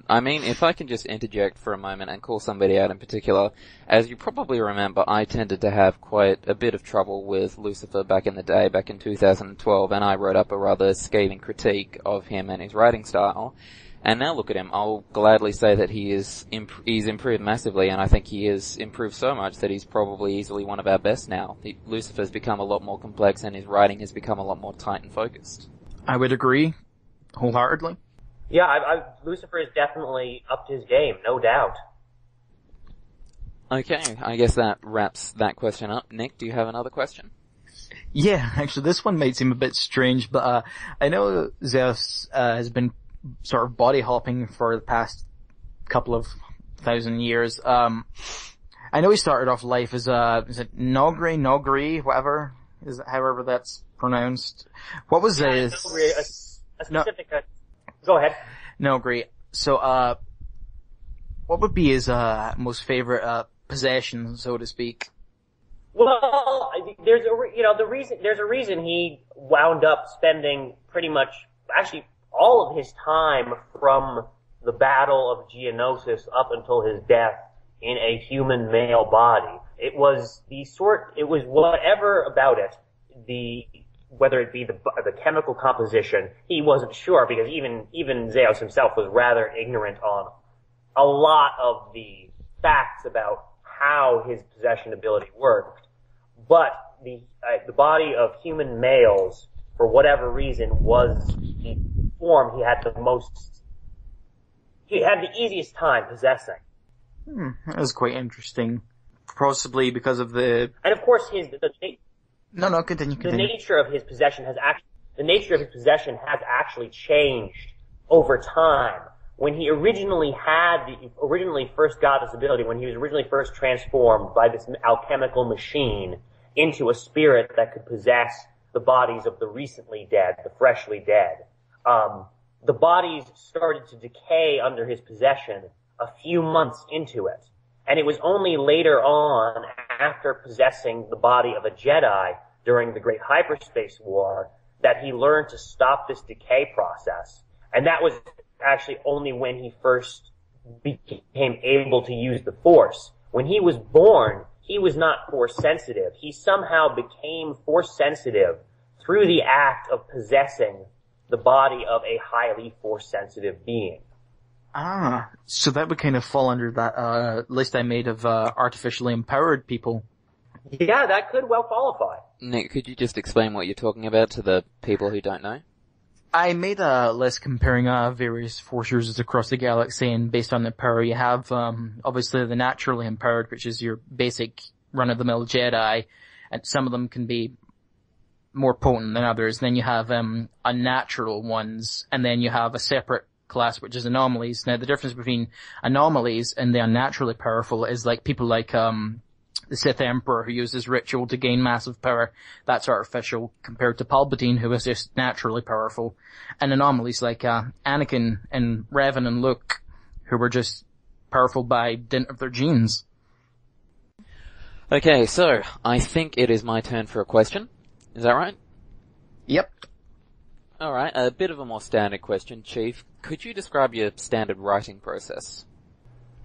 I mean, if I can just interject for a moment and call somebody out in particular, as you probably remember, I tended to have quite a bit of trouble with Lucifer back in the day, back in 2012, and I wrote up a rather scathing critique of him and his writing style. And now look at him. I'll gladly say that he's improved massively, and I think he has improved so much that he's probably easily one of our best now. Lucifer's become a lot more complex, and his writing has become a lot more tight and focused. I would agree wholeheartedly. Yeah, Lucifer is definitely upped his game, no doubt. Okay, I guess that wraps that question up. Nick, do you have another question? Yeah, actually, this one might seem a bit strange, but I know Xaos has been sort of body hopping for the past couple of thousand years. I know he started off life as is it Nogri, whatever, however that's pronounced. What was his? A specific. Go ahead. Nogri. So, what would be his most favorite possession, so to speak? Well, there's a reason he wound up spending pretty much, actually, all of his time from the Battle of Geonosis up until his death in a human male body. It was whatever about it, whether it be the chemical composition, he wasn't sure, because even Xaos himself was rather ignorant on a lot of the facts about how his possession ability worked. But the body of human males, for whatever reason, was the form he had the easiest time possessing. That was quite interesting. Possibly because of the... And of course No, continue. The nature of his possession has actually changed over time. When he originally first got this ability, when he was originally first transformed by this alchemical machine into a spirit that could possess the bodies of the recently dead, the freshly dead, the bodies started to decay under his possession a few months into it. And it was only later on, after possessing the body of a Jedi during the Great Hyperspace War, that he learned to stop this decay process. And that was actually only when he first became able to use the Force. When he was born, he was not Force sensitive. He somehow became Force sensitive through the act of possessing the body of a highly Force sensitive being. So that would kind of fall under that list I made of artificially empowered people. Yeah, that could well qualify. Nick, could you just explain what you're talking about to the people who don't know? I made a list comparing various force users across the galaxy, and based on their power you have obviously the naturally empowered, which is your basic run-of-the-mill Jedi, and some of them can be more potent than others. Then you have unnatural ones, and then you have a separate class which is anomalies. Now the difference between anomalies and the unnaturally powerful is like people like the Sith Emperor, who uses ritual to gain massive power. That's artificial, compared to Palpatine, who is just naturally powerful. And anomalies like Anakin and Revan and Luke, who were just powerful by dint of their genes. Okay, so I think it is my turn for a question. Is that right? Yep. Alright, a bit of a more standard question, Chief. Could you describe your standard writing process?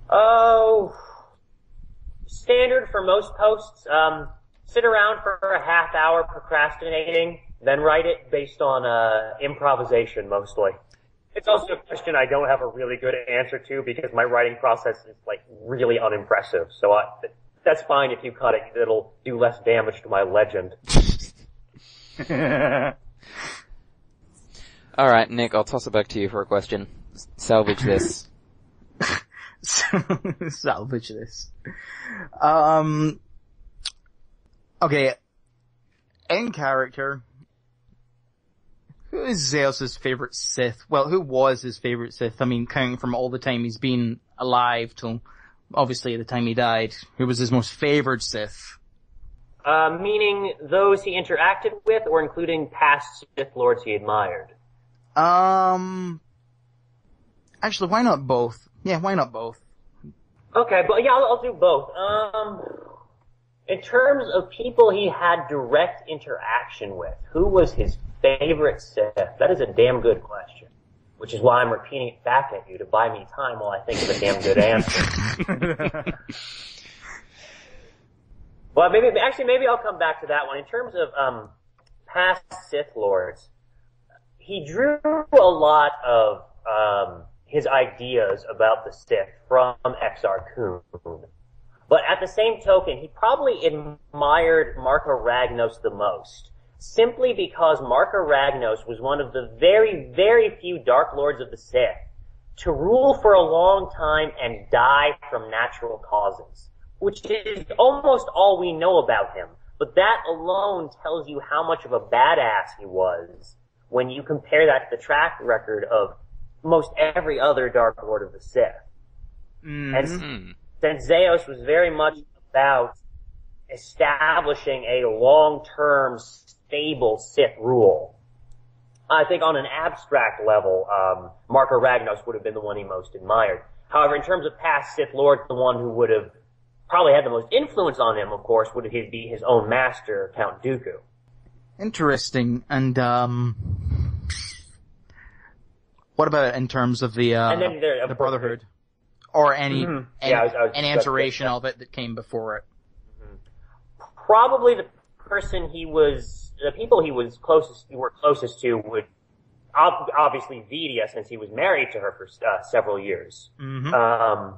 Oh, standard for most posts. Sit around for a half hour procrastinating, then write it based on improvisation mostly. It's also a question I don't have a really good answer to, because my writing process is like really unimpressive. So that's fine if you cut it. It'll do less damage to my legend. Alright, Nick, I'll toss it back to you for a question. Salvage this. Salvage this. Okay. In character, who is Xaos' favorite Sith? Well, who was his favorite Sith? I mean, counting from all the time he's been alive till, obviously, the time he died. Who was his most favored Sith? Meaning those he interacted with, or including past Sith Lords he admired? Actually, why not both? Yeah, why not both? Okay, but yeah, I'll do both. In terms of people he had direct interaction with, who was his favorite Sith? That is a damn good question. Which is why I'm repeating it back at you to buy me time while I think of a damn good answer. Well, maybe I'll come back to that one. In terms of past Sith Lords, he drew a lot of his ideas about the Sith from Exar Kun. But at the same token, he probably admired Marka Ragnos the most, simply because Marka Ragnos was one of the very, very few Dark Lords of the Sith to rule for a long time and die from natural causes, which is almost all we know about him. But that alone tells you how much of a badass he was when you compare that to the track record of most every other Dark Lord of the Sith. Mm-hmm. And since Xaos was very much about establishing a long-term, stable Sith rule, I think on an abstract level, Marka Ragnos would have been the one he most admired. However, in terms of past Sith Lords, the one who would have probably had the most influence on him, of course, would be his own master, Count Dooku. Interesting. And, what about in terms of the Brotherhood? Or any iteration of it that came before it? Probably the people he was closest to would, obviously Vidia, since he was married to her for several years. Mm-hmm.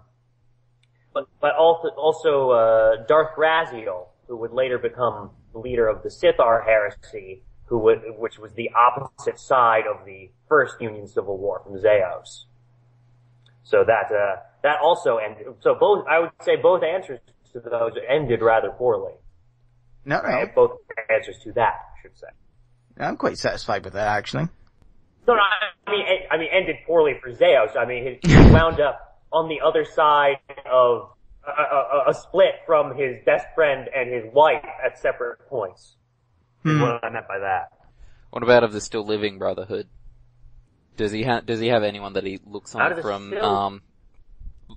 But also Darth Raziel, who would later become the leader of the Sithar heresy, which was the opposite side of the First Union Civil War from Xaos. So that also ended. So I would say both answers to those ended rather poorly. No. Both answers to that, I should say. I'm quite satisfied with that, actually. No, I mean, ended poorly for Xaos. I mean, he wound up on the other side of a split from his best friend and his wife at separate points. Is what I meant by that. What about of the still living Brotherhood? Does he have anyone that he looks on from,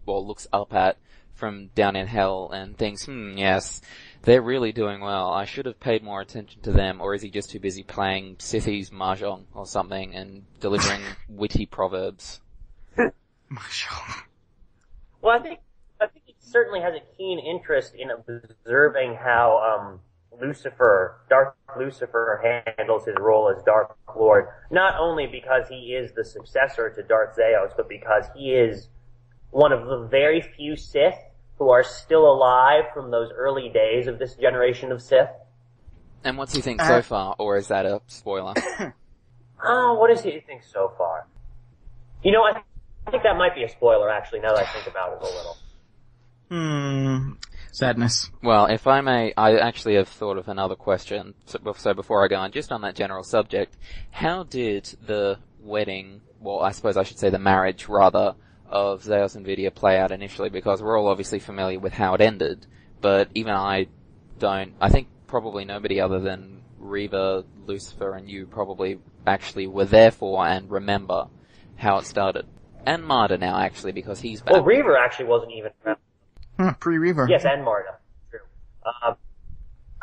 looks up at from down in hell and thinks, yes, they're really doing well. I should have paid more attention to them, or is he just too busy playing Sithi's Mahjong or something and delivering witty proverbs? Mahjong. Well, I think he certainly has a keen interest in observing how Darth Lucifer handles his role as Dark Lord, not only because he is the successor to Darth Xaos, but because he is one of the very few Sith who are still alive from those early days of this generation of Sith. And what's he think so far, or is that a spoiler? What does he think so far? You know, I think that might be a spoiler, actually, now that I think about it a little. Sadness. Well, if I may, I actually have thought of another question. So before I go on, just on that general subject, how did the wedding, well, I suppose I should say the marriage, rather, of Xaos and Vidia play out initially? Because we're all obviously familiar with how it ended, but even I think probably nobody other than Reva, Lucifer, and you probably actually were there for and remember how it started. And Marta now, actually, because he's back. Well, Reva actually wasn't even around. Pre-Reaver. Yes, and Marta. True.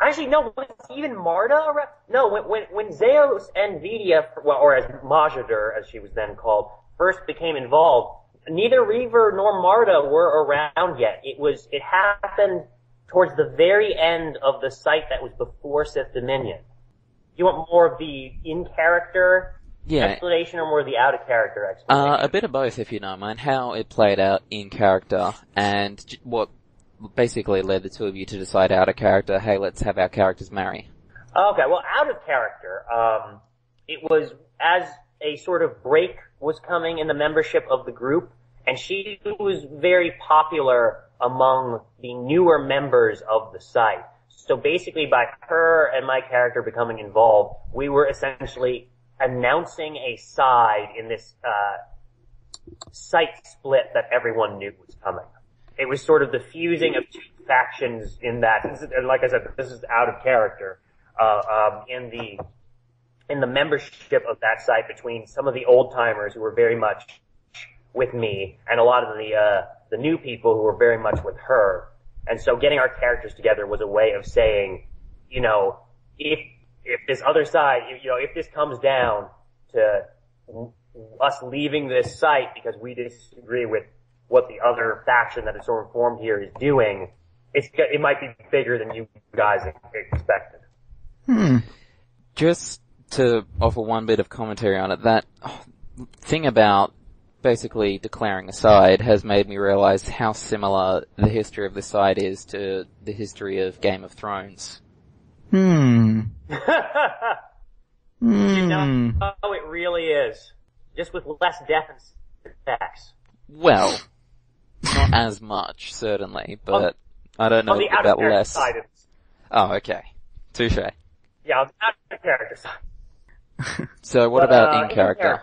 Actually, no, was even Marta around? No, when Xaos and Vidia, or as Majador, as she was then called, first became involved, neither Reaver nor Marta were around yet. It happened towards the very end of the site that was before Sith Dominion. You want more of the in-character explanation or more of the out-of-character explanation? A bit of both, if you don't mind. How it played out in character, and what basically led the two of you to decide out of character, hey, let's have our characters marry. Okay, well, out of character, it was as a sort of break was coming in the membership of the group, and she was very popular among the newer members of the site. So basically, by her and my character becoming involved, we were essentially announcing a side in this site split that everyone knew was coming. It was sort of the fusing of two factions in that, and like I said, this is out of character, in the membership of that site between some of the old-timers who were very much with me, and a lot of the new people who were very much with her. And so getting our characters together was a way of saying, you know, if this other side, you know, if this comes down to us leaving this site because we disagree with what the other faction that is sort of formed here is doing, it might be bigger than you guys expected. Just to offer one bit of commentary on it, that thing about basically declaring a side has made me realize how similar the history of the side is to the history of Game of Thrones. You know, it really is. Just with less death and sex. Well, not as much, certainly, but I don't know about less. Side Oh, okay. Touche. Yeah, on the out of character side. So what about in character?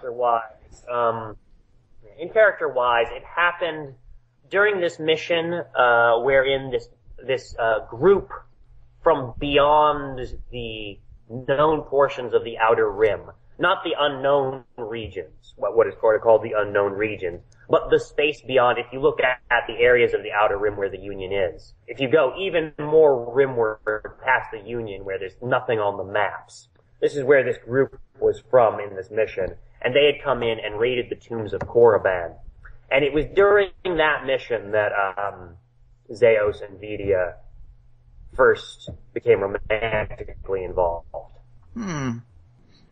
In character-wise, it happened during this mission, wherein this group from beyond the known portions of the Outer Rim, not the unknown regions, what is called the unknown regions, but the space beyond. If you look at the areas of the Outer Rim where the Union is, if you go even more rimward past the Union where there's nothing on the maps, this is where this group was from in this mission. And they had come in and raided the tombs of Korriban. And it was during that mission that Xaos and Vidia first became romantically involved.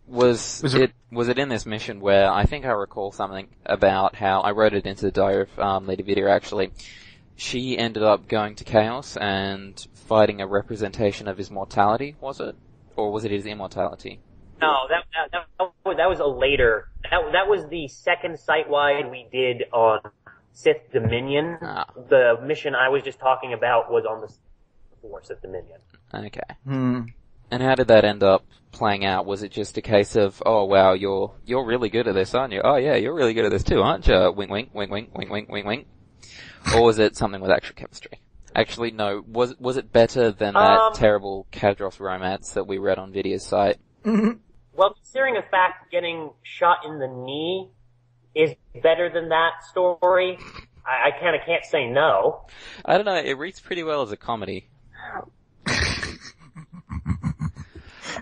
Was it in this mission where I think I recall something about how I wrote it into the diary of Lady Vidia actually. She ended up going to Xaos and fighting a representation of his mortality, was it? Or was it his immortality? No, that was a later. That was the second site-wide we did on Sith Dominion. The mission I was just talking about was on the Sith Dominion. Okay. And how did that end up playing out? Was it just a case of, oh wow, you're really good at this, aren't you? Oh yeah, you're really good at this too, aren't you? Wink, wink, wink, wink, wink, wink, wink, wink. Or was it something with actual chemistry? Actually, no. Was it better than that terrible Kadros romance that we read on Vidia's site? Well, considering the fact getting shot in the knee is better than that story, I kind of can't say no. I don't know, it reads pretty well as a comedy.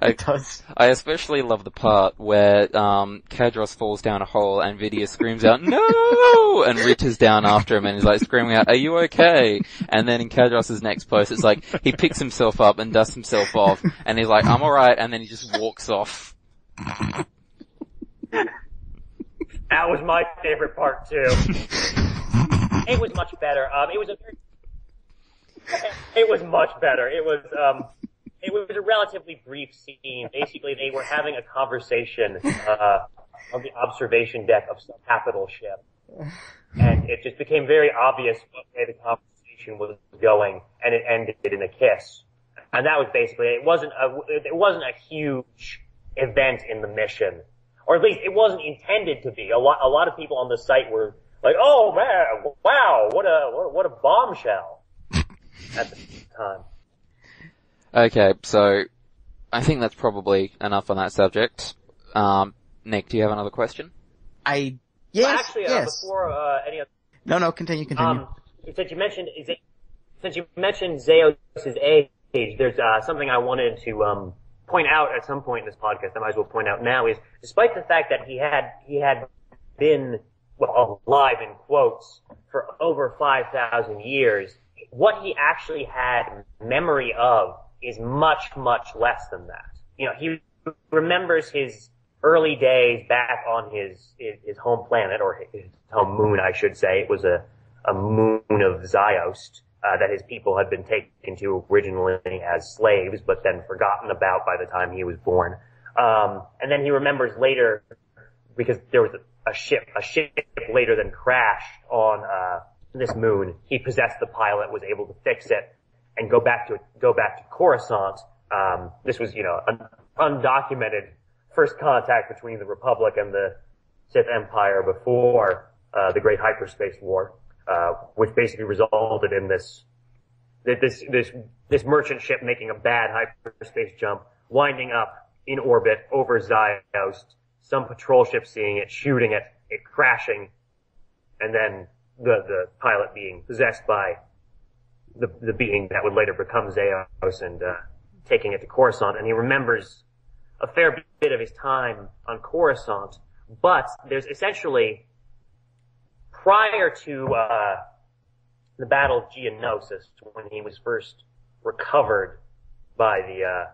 It does. I especially love the part where Kadros falls down a hole and Vidia screams out, "No!" and reaches down after him and is like screaming out, "Are you okay?" And then in Kadros' next post, it's like he picks himself up and dusts himself off, and he's like, "I'm alright," and then he just walks off. That was my favorite part too. It was much better. It was much better. It was a relatively brief scene. Basically, they were having a conversation on the observation deck of some capital ship, and it just became very obvious what way the conversation was going, and it ended in a kiss. And that was basically it. It wasn't a huge event in the mission, or at least it wasn't intended to be. A lot of people on the site were like, "Oh man, wow, what a bombshell!" at the time. Okay, so I think that's probably enough on that subject. Nick, do you have another question? Yes. Well, actually, before any other. No, continue. Since you mentioned Xaos' age, there's something I wanted to point out at some point in this podcast. I might as well point out now is, despite the fact that he had been alive in quotes for over 5,000 years, what he actually had memory of is much, much less than that. You know, he remembers his early days back on his home planet, or his home moon, I should say. It was a moon of Xaos, that his people had been taken to originally as slaves, but then forgotten about by the time he was born. And then he remembers later, because there was a ship later than crashed on, this moon. He possessed the pilot, was able to fix it, and go back to Coruscant. This was, an undocumented first contact between the Republic and the Sith Empire before the Great Hyperspace War, which basically resulted in this merchant ship making a bad hyperspace jump, winding up in orbit over Xaos, some patrol ship seeing it, shooting it, it crashing, and then the pilot being possessed by the being that would later become Xaos and taking it to Coruscant, and he remembers a fair bit of his time on Coruscant, but there's essentially, prior to the Battle of Geonosis, when he was first recovered by the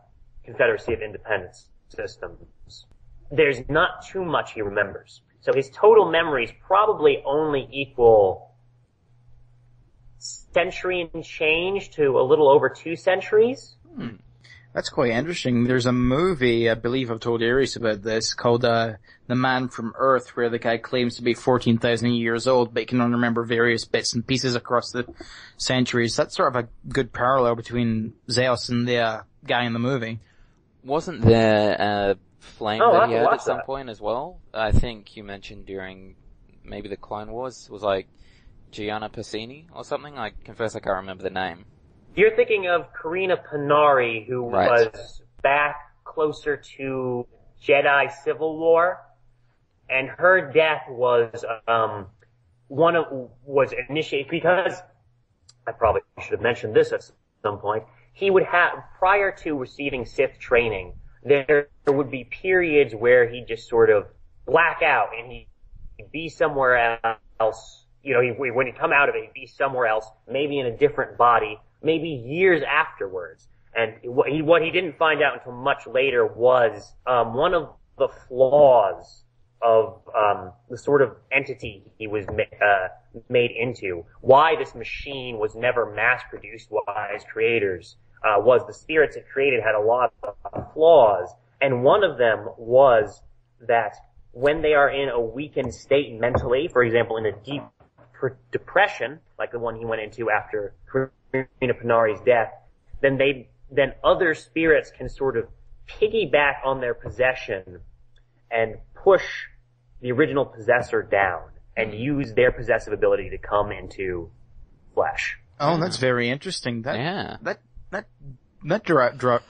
Confederacy of Independence systems, there's not too much he remembers. So his total memories probably only equal century and change to a little over 2 centuries. That's quite interesting. There's a movie, I believe I've told Aries about this, called The Man from Earth, where the guy claims to be 14,000 years old, but he can only remember various bits and pieces across the centuries. That's sort of a good parallel between Xaos and the guy in the movie. Wasn't there a flame that he had at some point as well? I think you mentioned during maybe the Clone Wars, was like Gianna Passini or something. I confess I can't remember the name. You're thinking of Karina Panari, who was back closer to Jedi Civil War, and her death was was initiated because, I probably should have mentioned this at some point, he would have, prior to receiving Sith training, there would be periods where he'd just sort of black out and he'd be somewhere else. You know, when he'd come out of it, he'd be somewhere else, maybe in a different body, maybe years afterwards. And what he didn't find out until much later was one of the flaws of the sort of entity he was made into. Why this machine was never mass-produced by its creators was the spirits it created had a lot of flaws, and one of them was that when they are in a weakened state mentally, for example, in a deep depression, like the one he went into after Karina Panari's death, then other spirits can sort of piggyback on their possession and push the original possessor down and use their possessive ability to come into flesh. Oh, that's very interesting. That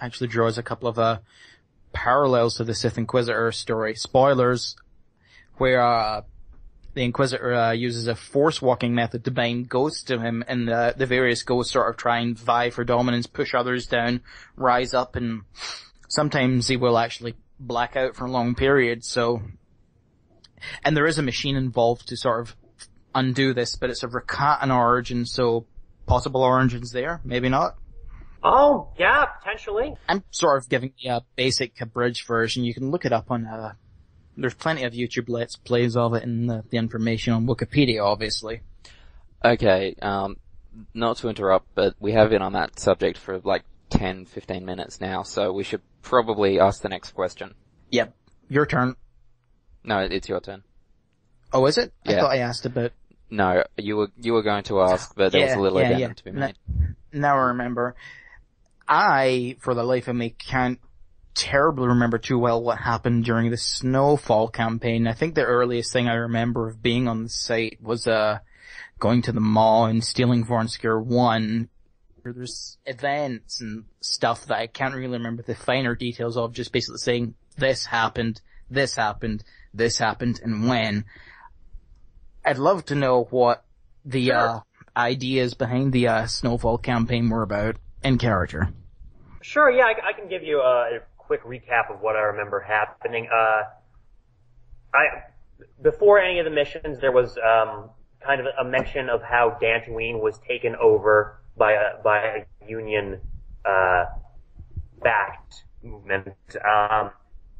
actually draws a couple of parallels to the Sith Inquisitor story. Spoilers, where the Inquisitor uses a force-walking method to bind ghosts to him, and the various ghosts sort of try and vie for dominance, push others down, rise up, and sometimes he will actually black out for long periods, so... And there is a machine involved to sort of undo this, but it's a Rakatan origin, so possible origins there, maybe not. Oh, yeah, potentially. I'm sort of giving the basic abridged version. You can look it up on... There's plenty of YouTube Let's Plays of it and the information on Wikipedia, obviously. Okay, not to interrupt, but we have been on that subject for like 10, 15 minutes now, so we should probably ask the next question. Yep. Your turn. No, it's your turn. Oh, is it? Yeah. I thought I asked a bit. No, you were going to ask, but there was a little addendum to be made. Now I remember. I, for the life of me, can't terribly remember too well what happened during the Snowfall campaign. I think the earliest thing I remember of being on the site was going to the mall and stealing Vornskir 1. There's events and stuff that I can't really remember the finer details of, just basically saying, this happened, this happened, this happened, and when. I'd love to know what the ideas behind the Snowfall campaign were about in character. Sure, yeah, I can give you a quick recap of what I remember happening. Before any of the missions, there was kind of a mention of how Dantooine was taken over by a Union backed movement.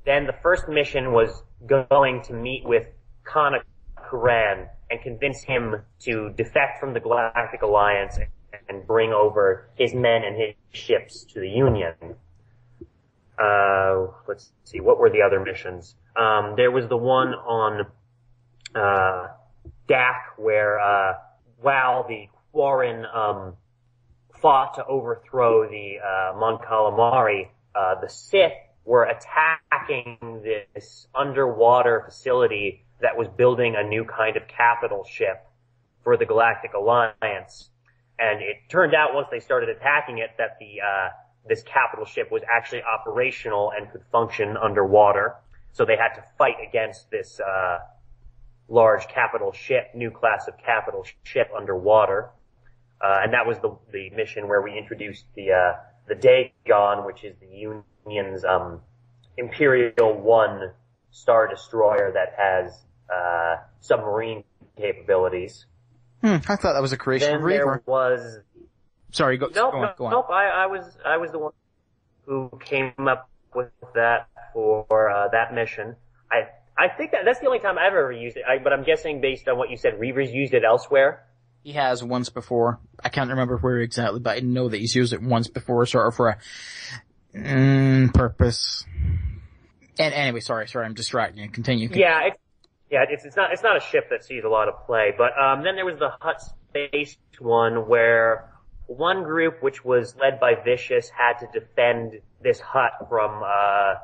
Then the first mission was going to meet with Kana Kuran and convince him to defect from the Galactic Alliance and bring over his men and his ships to the Union. Let's see, what were the other missions? There was the one on Dak where while the Quarren fought to overthrow the Mon Calamari, the Sith were attacking this underwater facility that was building a new kind of capital ship for the Galactic Alliance. And it turned out once they started attacking it that this capital ship was actually operational and could function underwater. So they had to fight against this large capital ship, new class of capital ship underwater. And that was the mission where we introduced the Dagon, which is the Union's, Imperial One Star Destroyer that has, submarine capabilities. I thought that was a creation of Reaver. There was... Sorry, go on. Nope, I was the one who came up with that for, that mission. I think that's the only time I've ever used it, but I'm guessing based on what you said, Reaver's used it elsewhere. He has once before. I can't remember where exactly, but I know that he's used it once before, sort of for a purpose. And anyway, sorry, I'm distracting you. Continue. Yeah, it's not a ship that sees a lot of play, but then there was the Hutt-based one where one group, which was led by Vicious, had to defend this Hutt from I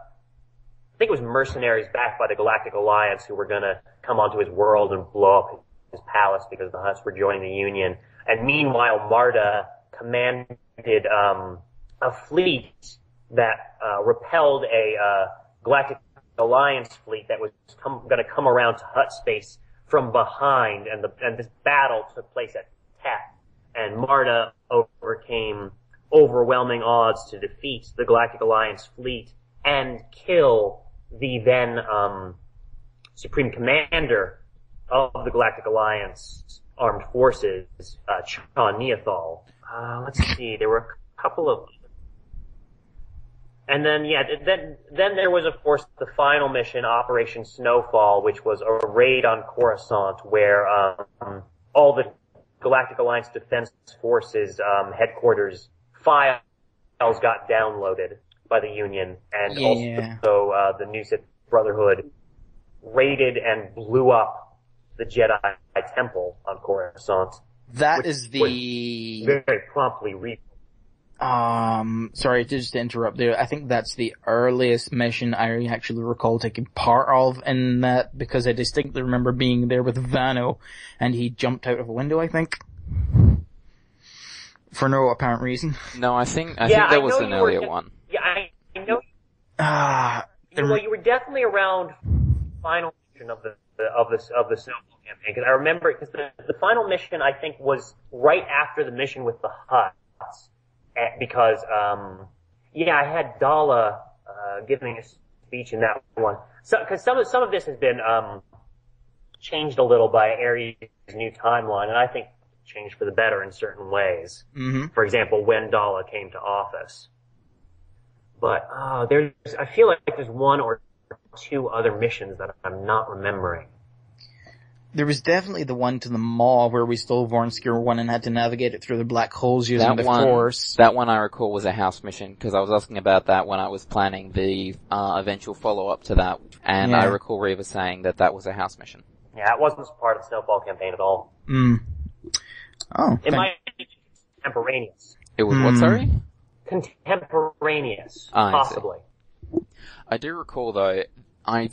think it was mercenaries backed by the Galactic Alliance who were gonna come onto his world and blow up his palace because the Hutts were joining the Union. And meanwhile, Marta commanded a fleet that repelled a Galactic Alliance fleet that was gonna come around to Hutt space from behind, and this battle took place at Teth, and Marta overcame overwhelming odds to defeat the Galactic Alliance fleet and kill the then Supreme Commander of the Galactic Alliance Armed Forces, Cha Neothal. Let's see, there were a couple of... And then, then there was, of course, the final mission, Operation Snowfall, which was a raid on Coruscant, where all the Galactic Alliance Defense Forces headquarters files got downloaded by the Union, and also the new Sith Brotherhood raided and blew up the Jedi Temple on Coruscant. That is the... very promptly sorry, just to interrupt there. I think that's the earliest mission I actually recall taking part of in that, because I distinctly remember being there with Vano, and he jumped out of a window, I think. For no apparent reason. No, I think there was an earlier one. Yeah, I know. Well, you were definitely around final mission of the Snowball campaign, because I remember, because the final mission I think was right after the mission with the Hutts, because I had Dala giving a speech in that one. So, because some of this has been changed a little by Ares' new timeline, and I think changed for the better in certain ways. Mm-hmm. For example, when Dala came to office. But I feel like there's one or two other missions that I'm not remembering. There was definitely the one to the Maw where we stole Vornskir 1 and had to navigate it through the black holes using the Force. That one I recall was a house mission, because I was asking about that when I was planning the eventual follow-up to that, and I recall Reva saying that was a house mission. Yeah, it wasn't part of the Snowfall campaign at all. Oh. It might be contemporaneous. It was what, sorry? Contemporaneous, possibly. I do recall though, I'm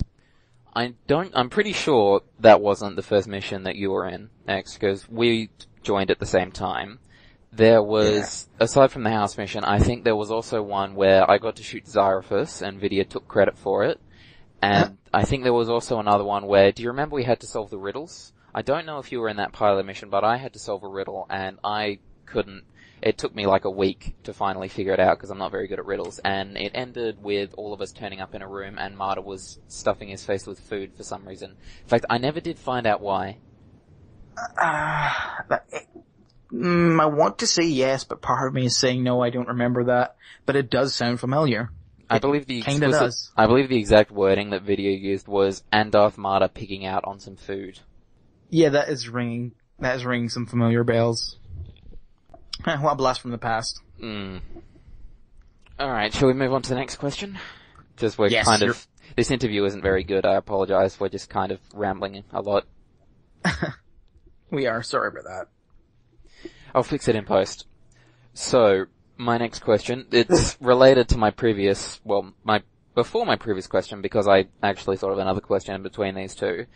pretty sure that wasn't the first mission that you were in, X, because we joined at the same time. There was, aside from the house mission, I think there was also one where I got to shoot Xyrophus and Vidya took credit for it. And I think there was also another one where, do you remember we had to solve the riddles? I don't know if you were in that pilot mission, but I had to solve a riddle and I couldn't. It took me like a week to finally figure it out because I'm not very good at riddles, and it ended with all of us turning up in a room and Marta was stuffing his face with food for some reason. In fact, I never did find out why. I want to say yes, but part of me is saying no, I don't remember that. But it does sound familiar. I believe the exact wording that Video used was, and Darth Marta picking out on some food. Yeah, that is ringing some familiar bells. What a blast from the past. Alright, shall we move on to the next question? This interview isn't very good, I apologize, we're just kind of rambling a lot. We are, sorry about that. I'll fix it in post. So, my next question, it's related to my previous question, because I actually thought of another question in between these two.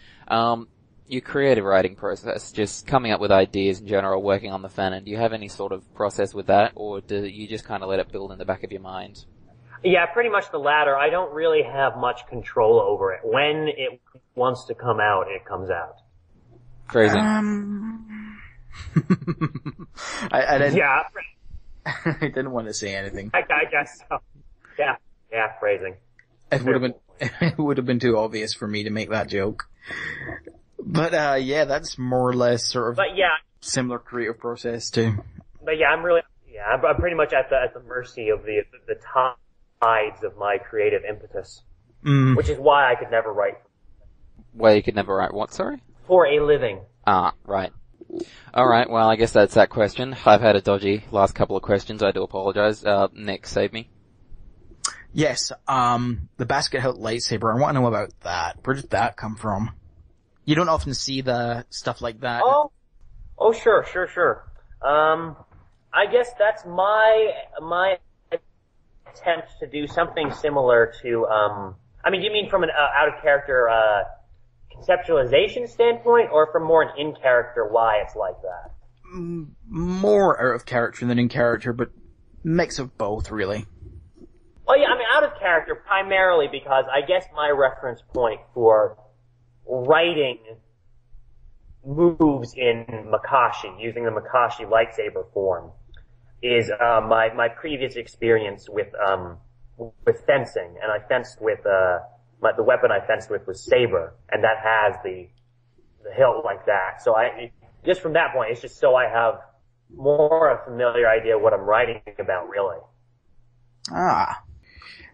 Your creative writing process, just coming up with ideas in general, working on the fan, do you have any sort of process with that, or do you just kind of let it build in the back of your mind? Yeah, pretty much the latter. I don't really have much control over it. When it wants to come out, it comes out. Phrasing. I didn't. Yeah. I didn't want to say anything. I guess so. Yeah, phrasing. It would have been too obvious for me to make that joke. But yeah, that's more or less sort of But yeah, similar creative process too. but yeah, I'm pretty much at the mercy of the tides of my creative impetus, which is why I could never write Where you could never write what, sorry? for a living. Ah, right. Alright, well, I guess that's that question. I've had a dodgy last couple of questions, I do apologize. Nick, save me. Yes, the basket hilt lightsaber. I want to know about that. Where did that come from? You don't often see the stuff like that. Oh, sure. I guess that's my attempt to do something similar to, I mean, do you mean from an out of character, conceptualization standpoint, or from more an in character why it's like that? More out of character than in character, but mix of both, really. Well, yeah, I mean, out of character primarily because I guess my reference point for writing moves in Makashi, using the Makashi lightsaber form, is my previous experience with fencing, and I fenced with the weapon I fenced with was saber, and that has the hilt like that. So just from that point, it's just so I have more a familiar idea what I'm writing about, really. Ah.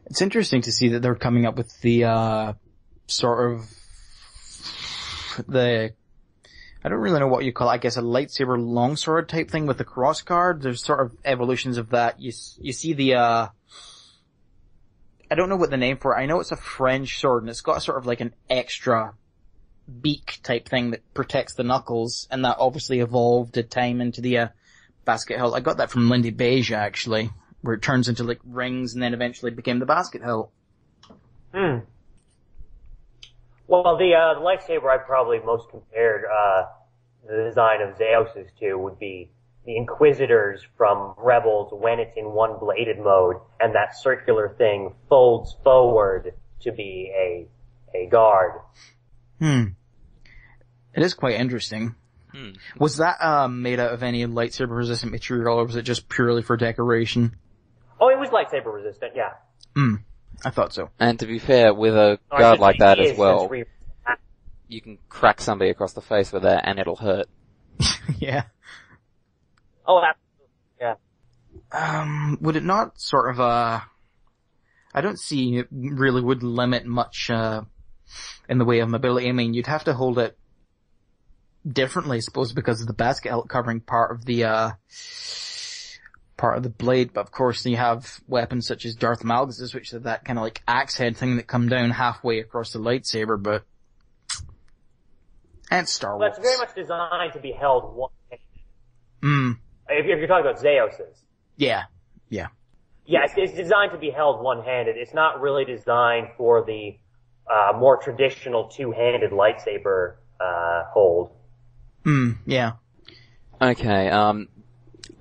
It's interesting to see that they're coming up with the, sort of, I don't really know what you call it, I guess a lightsaber longsword type thing with the cross guard. There's sort of evolutions of that. You see the, I don't know what the name for it. I know it's a French sword and it's got sort of like an extra beak type thing that protects the knuckles, and that obviously evolved a time into the, basket hilt. I got that from Lindy Beige actually, where it turns into like rings and then eventually became the basket hilt. Well, the lightsaber I probably most compared the design of Xaos's to would be the Inquisitors from Rebels when it's in one bladed mode, and that circular thing folds forward to be a guard. It is quite interesting. Was that made out of any lightsaber resistant material, or was it just purely for decoration? Oh, it was lightsaber resistant, yeah. I thought so. And to be fair, with a guard like that as well, you can crack somebody across the face with that and it'll hurt. Yeah. Oh, absolutely, yeah. Would it not sort of, I don't see it really would limit much, in the way of mobility. I mean, you'd have to hold it differently, I suppose, because of the basket hilt covering part of the blade, but of course you have weapons such as Darth Malgus', which is that kind of like axe head thing that come down halfway across the lightsaber, but... And Star Wars. But it's very much designed to be held one-handed. If you're talking about Xaos's. Yeah. Yeah, it's designed to be held one-handed. It's not really designed for the more traditional two-handed lightsaber hold. Yeah. Okay,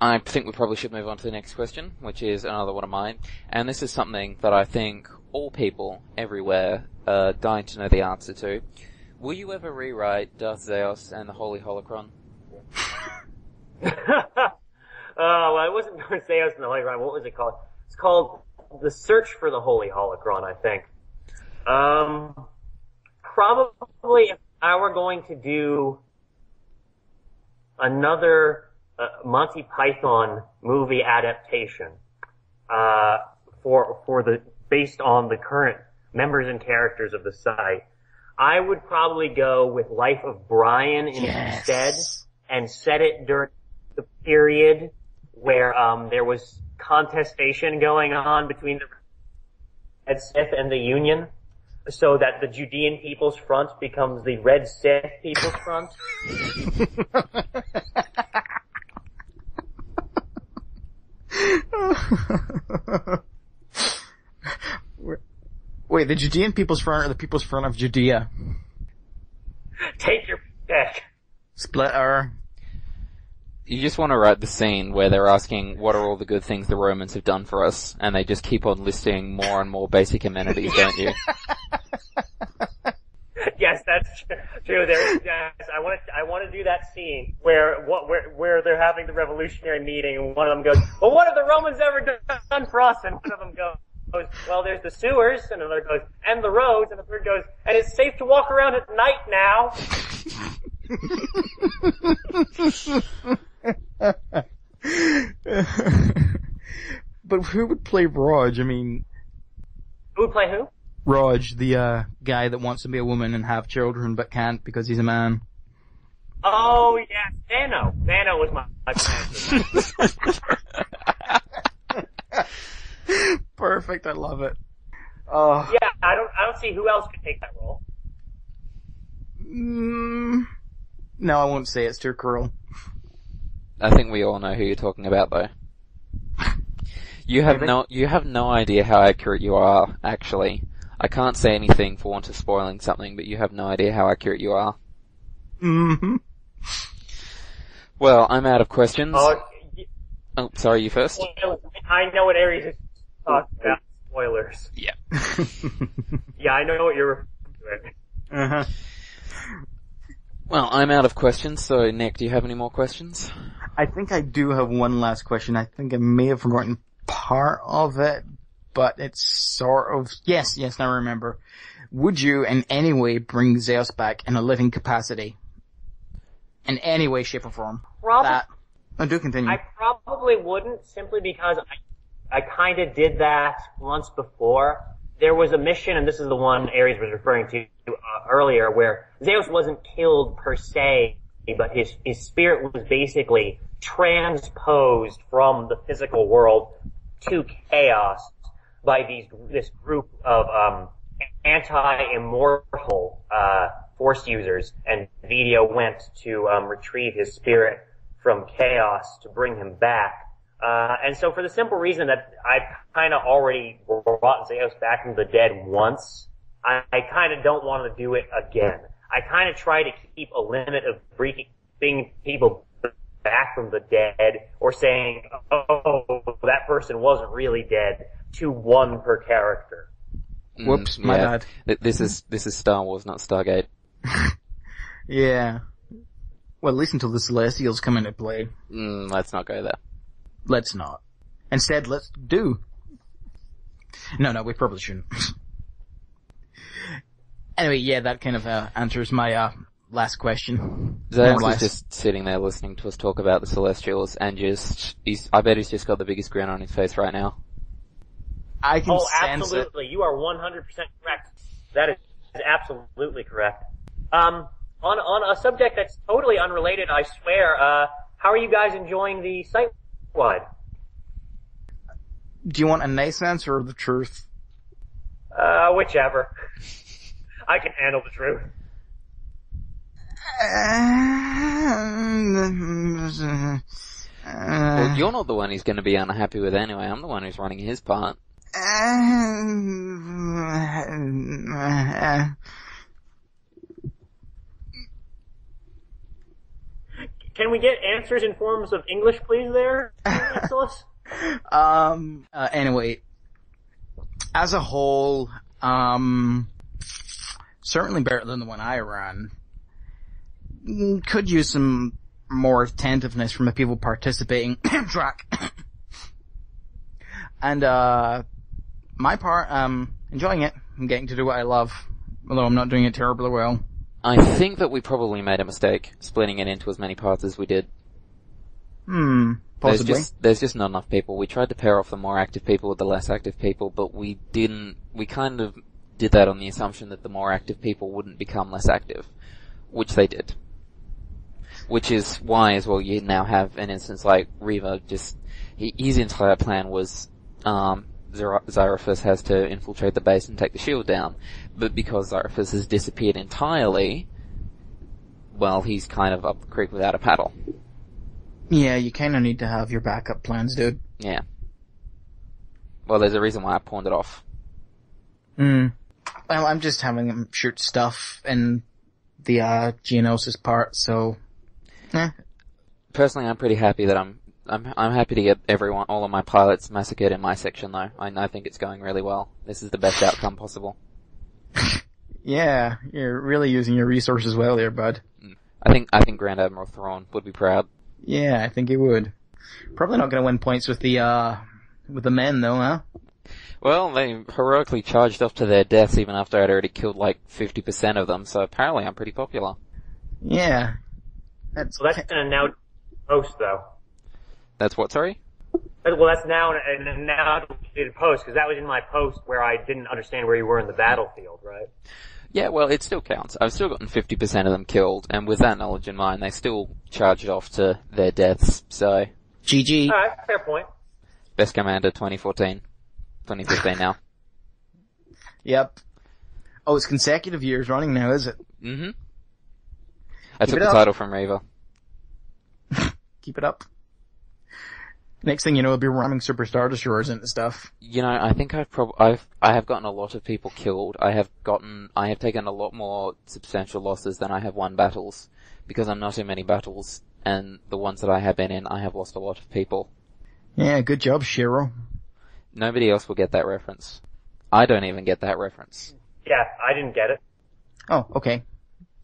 I think we probably should move on to the next question, which is another one of mine. And this is something that I think all people everywhere are dying to know the answer to. Will you ever rewrite Darth Xaos and the Holy Holocron? Well, it wasn't Darth Xaos and the Holy Holocron. What was it called? It's called The Search for the Holy Holocron, I think. Probably if I were going to do another Monty Python movie adaptation, based on the current members and characters of the site, I would probably go with Life of Brian instead, and set it during the period where there was contestation going on between the Red Sith and the Union, so that the Judean People's Front becomes the Red Sith People's Front. Wait, the Judean People's Front or the People's Front of Judea? Take your pick. Split our... You just want to write the scene where they're asking what are all the good things the Romans have done for us, and they just keep on listing more and more basic amenities, don't you? Yes, That's true. Yes, I want to do that scene where they're having the revolutionary meeting, and one of them goes, "Well, what have the Romans ever done for us?" And one of them goes, "Well, there's the sewers," and another goes, "And the roads," and the third goes, "And it's safe to walk around at night now." But who would play Raj? I mean, Who would play who? Raj, the guy that wants to be a woman and have children but can't because he's a man. Oh yeah, Dano. Dano was my plan. Perfect, I love it. Yeah, I don't see who else could take that role. No, I won't say it's too cruel. I think we all know who you're talking about, though. You have no idea how accurate you are, actually. I can't say anything for want of spoiling something, but you have no idea how accurate you are. Mm-hmm. Well, I'm out of questions. Oh, sorry, you first? Spoilers. I know what Aries is talking about. Spoilers. Yeah. Yeah, I know what you're referring to. Uh-huh. Well, I'm out of questions, so Nick, do you have any more questions? I think I do have one last question. I think I may have forgotten part of it, but it's sort of... Yes, I remember. Would you in any way bring Xaos back in a living capacity? In any way, shape, or form? Do continue. I probably wouldn't, simply because I kind of did that once before. There was a mission, and this is the one Ares was referring to earlier, where Xaos wasn't killed per se, but his spirit was basically transposed from the physical world to Xaos by this group of anti-immortal Force users, and Video went to retrieve his spirit from Xaos to bring him back. And so for the simple reason that I've kind of already brought Xaos back from the dead once, I kind of don't want to do it again. I kind of try to keep a limit of bringing people back from the dead, or saying, oh, that person wasn't really dead, to one per character. Whoops, my bad. This is Star Wars, not Stargate. Yeah. Well, at least until the Celestials come into play. Let's not go there. Let's not. Instead, let's do. No, we probably shouldn't. Anyway, yeah, that kind of answers my last question. Xaos is just sitting there listening to us talk about the Celestials, and I bet he's just got the biggest grin on his face right now. I can sense absolutely. You are 100% correct. That is absolutely correct. On a subject that's totally unrelated, I swear, how are you guys enjoying the site-wide? Do you want a nice answer or the truth? Whichever. I can handle the truth. Well, you're not the one he's going to be unhappy with anyway. I'm the one who's running his part. Can we get answers in forms of English, please, there, Exilus? Anyway, as a whole, certainly better than the one I ran. Could use some more attentiveness from the people participating. Track. And, my part, enjoying it. I'm getting to do what I love, although I'm not doing it terribly well. I think that we probably made a mistake splitting it into as many parts as we did. Possibly. There's just not enough people. We tried to pair off the more active people with the less active people, but we kind of did that on the assumption that the more active people wouldn't become less active, which they did. Which is why, as well, you now have an instance like Reva, his entire plan was, Xarophus has to infiltrate the base and take the shield down. But because Xarophus has disappeared entirely, well, he's kind of up the creek without a paddle. Yeah, you kinda need to have your backup plans, dude. Yeah. Well, there's a reason why I pawned it off. Well, I'm just having him shoot stuff in the, Geonosis part, so... Personally, I'm pretty happy that I'm happy to get all of my pilots massacred in my section, though. I think it's going really well. This is the best outcome possible. Yeah, you're really using your resources well there, bud. I think Grand Admiral Thrawn would be proud. Yeah, I think he would. Probably not gonna win points with the men though, huh? Well, they heroically charged off to their deaths even after I'd already killed like 50% of them, so apparently I'm pretty popular. Yeah. So that's gonna now post though. That's what, sorry? Well, that's now deleted post, because that was in my post where I didn't understand where you were in the battlefield, right? Yeah, well, it still counts. I've still gotten 50% of them killed, and with that knowledge in mind, they still charged off to their deaths, so... GG. Alright, fair point. Best Commander 2014. 2015 now. Yep. Oh, it's consecutive years running now, is it? Mm-hmm. I took the title from Reva. Keep it up. Next thing you know, we'll be ramming Super Star Destroyers into stuff. You know, I think I have gotten a lot of people killed. I have taken a lot more substantial losses than I have won battles, because I'm not in many battles, and the ones that I have been in, I have lost a lot of people. Yeah, good job, Shiro. Nobody else will get that reference. I don't even get that reference. Yeah, I didn't get it. Oh, okay.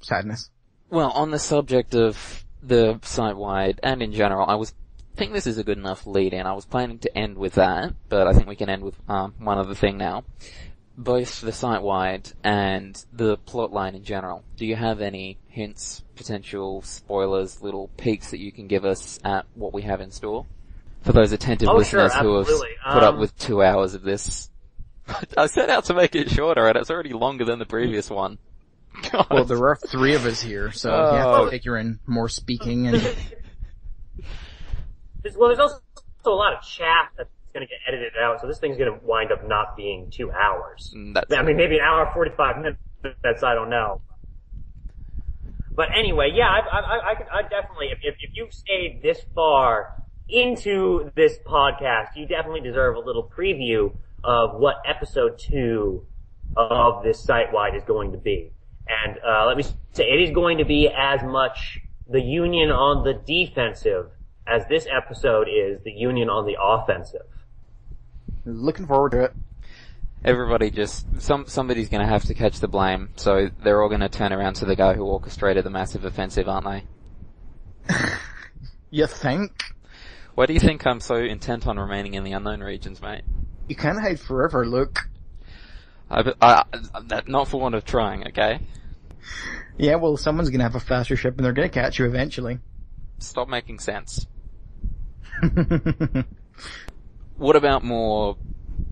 Sadness. Well, on the subject of the site-wide, and in general, I think this is a good enough lead-in. I was planning to end with that, but I think we can end with one other thing now. Both the site-wide and the plotline in general. Do you have any hints, potential spoilers, little peeks that you can give us at what we have in store? For those attentive listeners who have put up with 2 hours of this. I set out to make it shorter, and it's already longer than the previous one. God. Well, there are 3 of us here, so you have to figure in more speaking and... Well, there's also a lot of chaff that's going to get edited out, so this thing's going to wind up not being 2 hours. I mean, maybe an hour 45 minutes. I don't know. But anyway, yeah, I definitely, if you stayed this far into this podcast, you definitely deserve a little preview of what episode 2 of this site-wide is going to be. And let me say, it is going to be as much the Union on the defensive as this episode is the Union on the offensive. Looking forward to it. Everybody somebody's gonna have to catch the blame, so they're all gonna turn around to the guy who orchestrated the massive offensive, aren't they? You think? Why do you think I'm so intent on remaining in the unknown regions, mate? You can't hide forever, look. Not for want of trying, okay? Yeah, well, someone's gonna have a faster ship and they're gonna catch you eventually. Stop making sense. What about more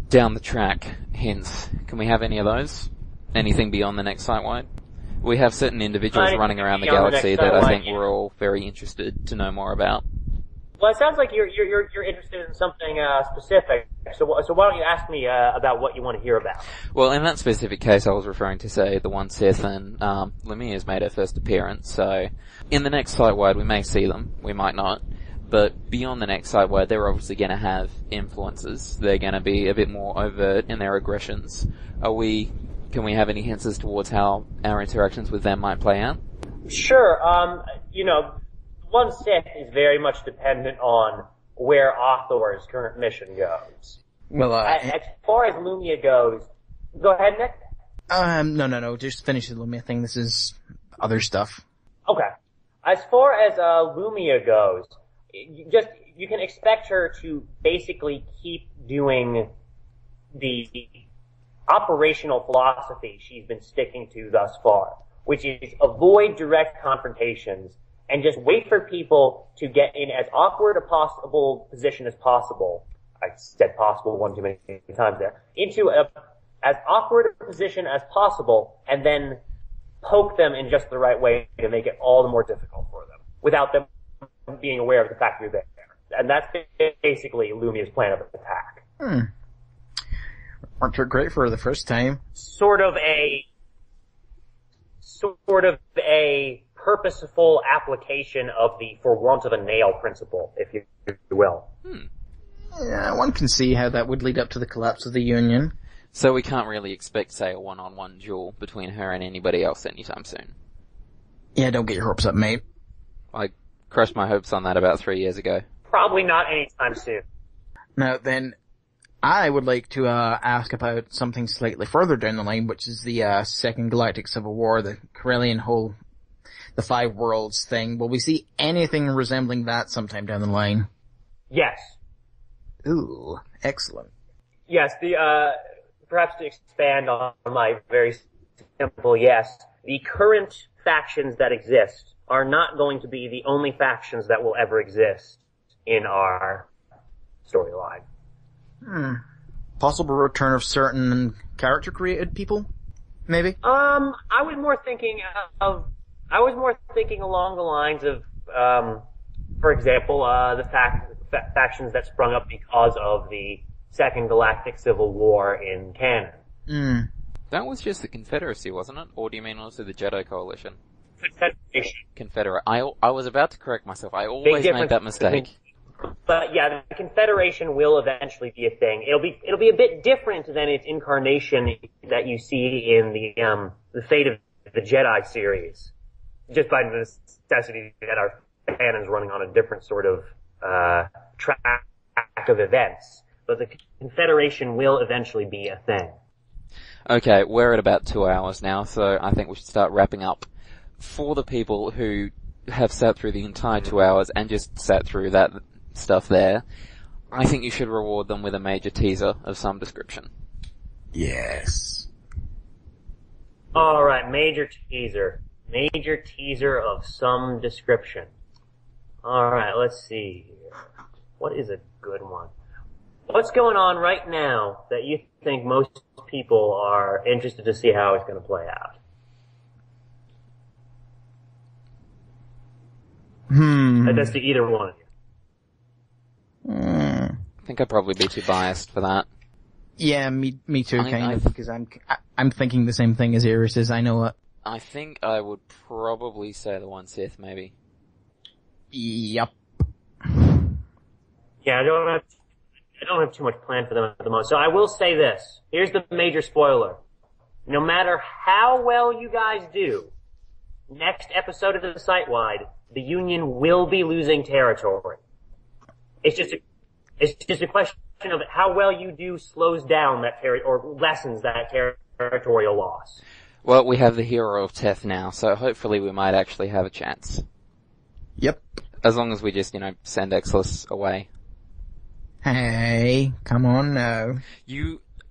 down the track hints? Can we have any of those? Anything beyond the next site-wide? We have certain individuals running around the galaxy that I think we're all very interested to know more about. Well, it sounds like you're interested in something specific. So why don't you ask me about what you want to hear about? Well, in that specific case, I was referring to, say, the one Sith and Lumia's made her first appearance. So, in the next site-wide, we may see them, we might not. But beyond the next site-wide, they're obviously going to have influences. They're going to be a bit more overt in their aggressions. Can we have any hints as towards how our interactions with them might play out? Sure. One Sith is very much dependent on where Author's current mission goes. Well, as far as Lumia goes, go ahead, Nick. No. Just finish the Lumia thing. This is other stuff. Okay. As far as Lumia goes, you can expect her to basically keep doing the operational philosophy she's been sticking to thus far, which is avoid direct confrontations and just wait for people to get in as awkward a possible position as possible. I said possible one too many times there. Into as awkward a position as possible, and then poke them in just the right way to make it all the more difficult for them, without them being aware of the fact you're there. And that's basically Lumia's plan of attack. Weren't you great for the first time? Sort of a purposeful application of the for want of a nail principle, if you will. Yeah, one can see how that would lead up to the collapse of the Union. So we can't really expect, say, a one-on-one duel between her and anybody else anytime soon. Yeah, don't get your hopes up, mate. I crushed my hopes on that about 3 years ago. Probably not anytime soon. Now then, I would like to ask about something slightly further down the line, which is the Second Galactic Civil War, the Corellian whole, the Five Worlds thing. Will we see anything resembling that sometime down the line? Yes. Ooh, excellent. Yes, perhaps to expand on my very simple yes, the current factions that exist are not going to be the only factions that will ever exist in our storyline. Possible return of certain character-created people, maybe? I was more thinking along the lines of, for example, the factions that sprung up because of the Second Galactic Civil War in canon. That was just the Confederacy, wasn't it? Or do you mean also the Jedi Coalition? Confederation. Confederate. I was about to correct myself. I always make that mistake. But yeah, the Confederation will eventually be a thing. It'll be a bit different than its incarnation that you see in the Fate of the Jedi series. Just by the necessity that our canon's running on a different sort of track of events. But the Confederation will eventually be a thing. Okay, we're at about 2 hours now, so I think we should start wrapping up. For the people who have sat through the entire 2 hours and just sat through that stuff there, I think you should reward them with a major teaser of some description. Yes. Alright, major teaser. Major teaser of some description. Alright, let's see here. What is a good one? What's going on right now that you think most people are interested to see how it's going to play out? That's to either one of you. I think I'd probably be too biased for that. Yeah, me too, kind of, because I'm thinking the same thing as Iris is, I know it. I think I would probably say the one Sith, maybe. Yep. Yeah, I don't have too much planned for them at the moment. So I will say this. Here's the major spoiler. No matter how well you guys do, next episode of the Site-Wide, the Union will be losing territory. It's just a question of how well you do slows down that or lessens that territorial loss. Well, we have the hero of Teth now, so hopefully we might actually have a chance. Yep. As long as we just, send Exless away. Hey, come on now.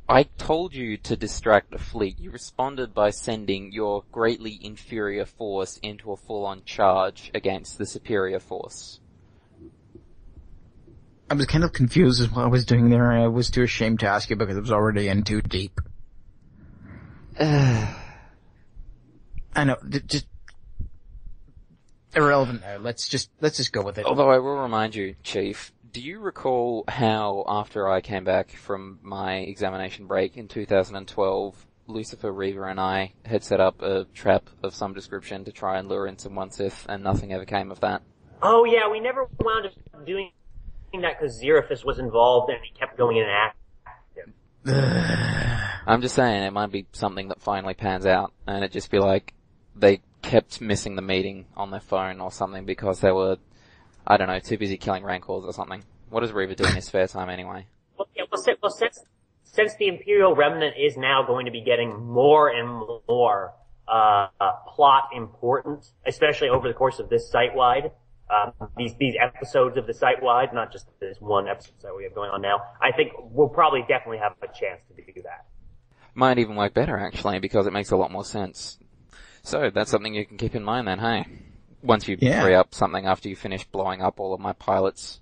I told you to distract the fleet. You responded by sending your greatly inferior force into a full-on charge against the superior force. I was kind of confused as what I was doing there. I was too ashamed to ask you because I was already in too deep. I know, just irrelevant now. Let's just go with it. Although I will remind you, Chief, do you recall how after I came back from my examination break in 2012, Lucifer, Reaver and I had set up a trap of some description to try and lure in some one Sith and nothing ever came of that? Oh yeah, we never wound up doing that because Xerophus was involved and he kept going in and active. I'm just saying it might be something that finally pans out and it just be like they kept missing the meeting on their phone or something because they were, I don't know, too busy killing Rancors or something. What does Reaver do in his spare time anyway? Well, since the Imperial Remnant is now going to be getting more and more plot important, especially over the course of this site-wide, these episodes of the site-wide, not just this one episode that we have going on now, I think we'll probably definitely have a chance to do that. Might even work better actually because it makes a lot more sense. So that's something you can keep in mind then, hey? Once you free up something after you finish blowing up all of my pilots.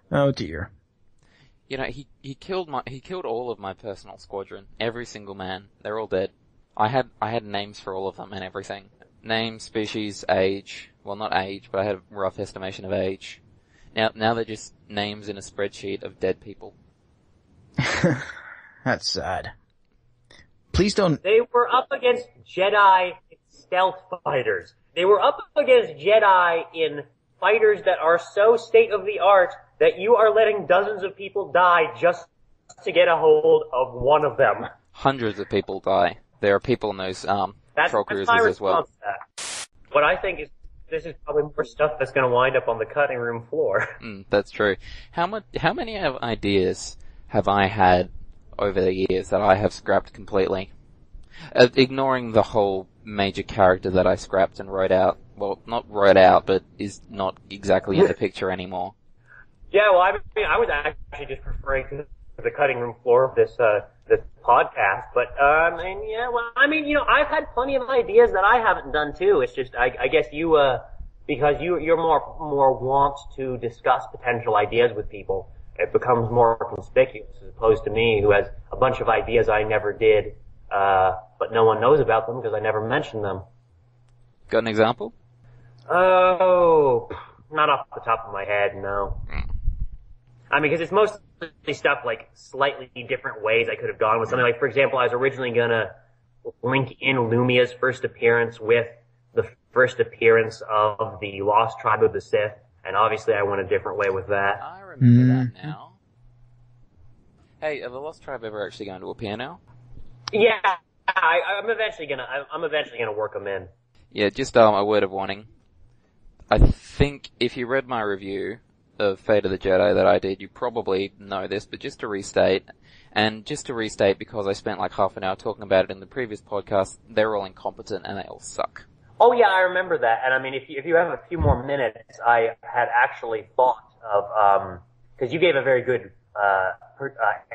Oh dear. He killed all of my personal squadron. Every single man. They're all dead. I had names for all of them and everything. Name, species, age. Well, not age, but I had a rough estimation of age. Now they're just names in a spreadsheet of dead people. That's sad. Please don't... They were up against Jedi stealth fighters. They were up against Jedi in fighters that are so state-of-the-art that you are letting dozens of people die just to get a hold of one of them. Hundreds of people die. There are people in those patrol cruisers as well. What I think is this is probably more stuff that's going to wind up on the cutting room floor. That's true. How many ideas have I had over the years that I have scrapped completely? Ignoring the whole major character that I scrapped and wrote out. Well, not wrote out, but is not exactly in the picture anymore. Yeah, well, I mean, I was actually just referring to the cutting room floor of this podcast, but, and yeah, well, I mean, I've had plenty of ideas that I haven't done too. It's just, I guess you, because you're more wont to discuss potential ideas with people, it becomes more conspicuous as opposed to me, who has a bunch of ideas I never did, but no one knows about them because I never mentioned them. Got an example? Oh, not off the top of my head, no. I mean, because it's mostly stuff like slightly different ways I could have gone with something. Like, for example, I was originally gonna link in Lumia's first appearance with the first appearance of the Lost Tribe of the Sith, and obviously I went a different way with that. I remember that now. Hey, are the Lost Tribe ever actually going to appear now? Yeah, I'm eventually gonna work them in. Yeah, just a word of warning. I think if you read my review of Fate of the Jedi that I did, you probably know this, but just to restate, because I spent like half an hour talking about it in the previous podcast, they're all incompetent and they all suck. Oh yeah, I remember that. And I mean, if you have a few more minutes, I had actually thought of, cause you gave a very good,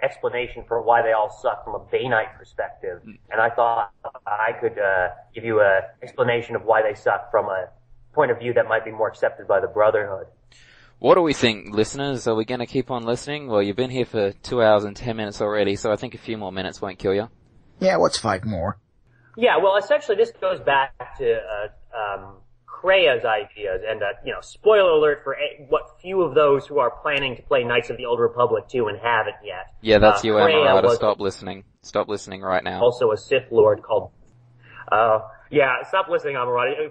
explanation for why they all suck from a Bainite perspective. And I thought I could, give you a explanation of why they suck from a point of view that might be more accepted by the Brotherhood. What do we think, listeners? Are we going to keep on listening? Well, you've been here for 2 hours and 10 minutes already, so I think a few more minutes won't kill you. Yeah, what's 5 more? Yeah, well, essentially this goes back to, Krea's ideas, and, spoiler alert for what few of those who are planning to play Knights of the Old Republic 2 and haven't yet. Yeah, that's you, Amarada. Stop listening. Stop listening right now. Also a Sith Lord called, yeah, stop listening, Amarada.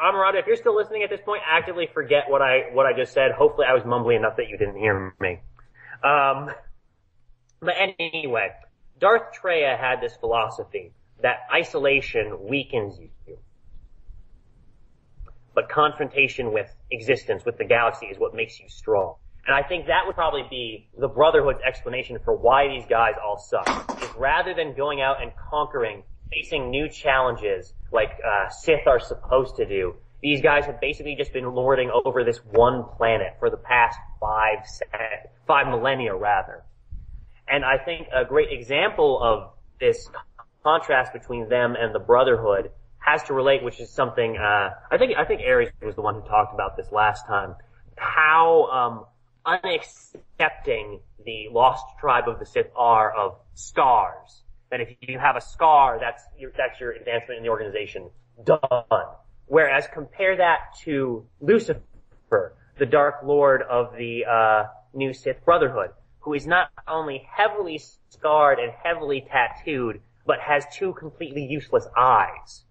Amarada, if you're still listening at this point, actively forget what I just said. Hopefully I was mumbly enough that you didn't hear me. But anyway, Darth Treya had this philosophy that isolation weakens you, but confrontation with existence, with the galaxy, is what makes you strong. And I think that would probably be the Brotherhood's explanation for why these guys all suck, is rather than going out and conquering, facing new challenges like Sith are supposed to do, these guys have basically just been lording over this one planet for the past 5 millennia rather. And I think a great example of this contrast between them and the Brotherhood has to relate, which is something I think Ares was the one who talked about this last time, how unaccepting the Lost Tribe of the Sith are of scars. That if you have a scar, that's your advancement in the organization. Done. Whereas compare that to Lucifer, the Dark Lord of the new Sith Brotherhood, who is not only heavily scarred and heavily tattooed, but has 2 completely useless eyes.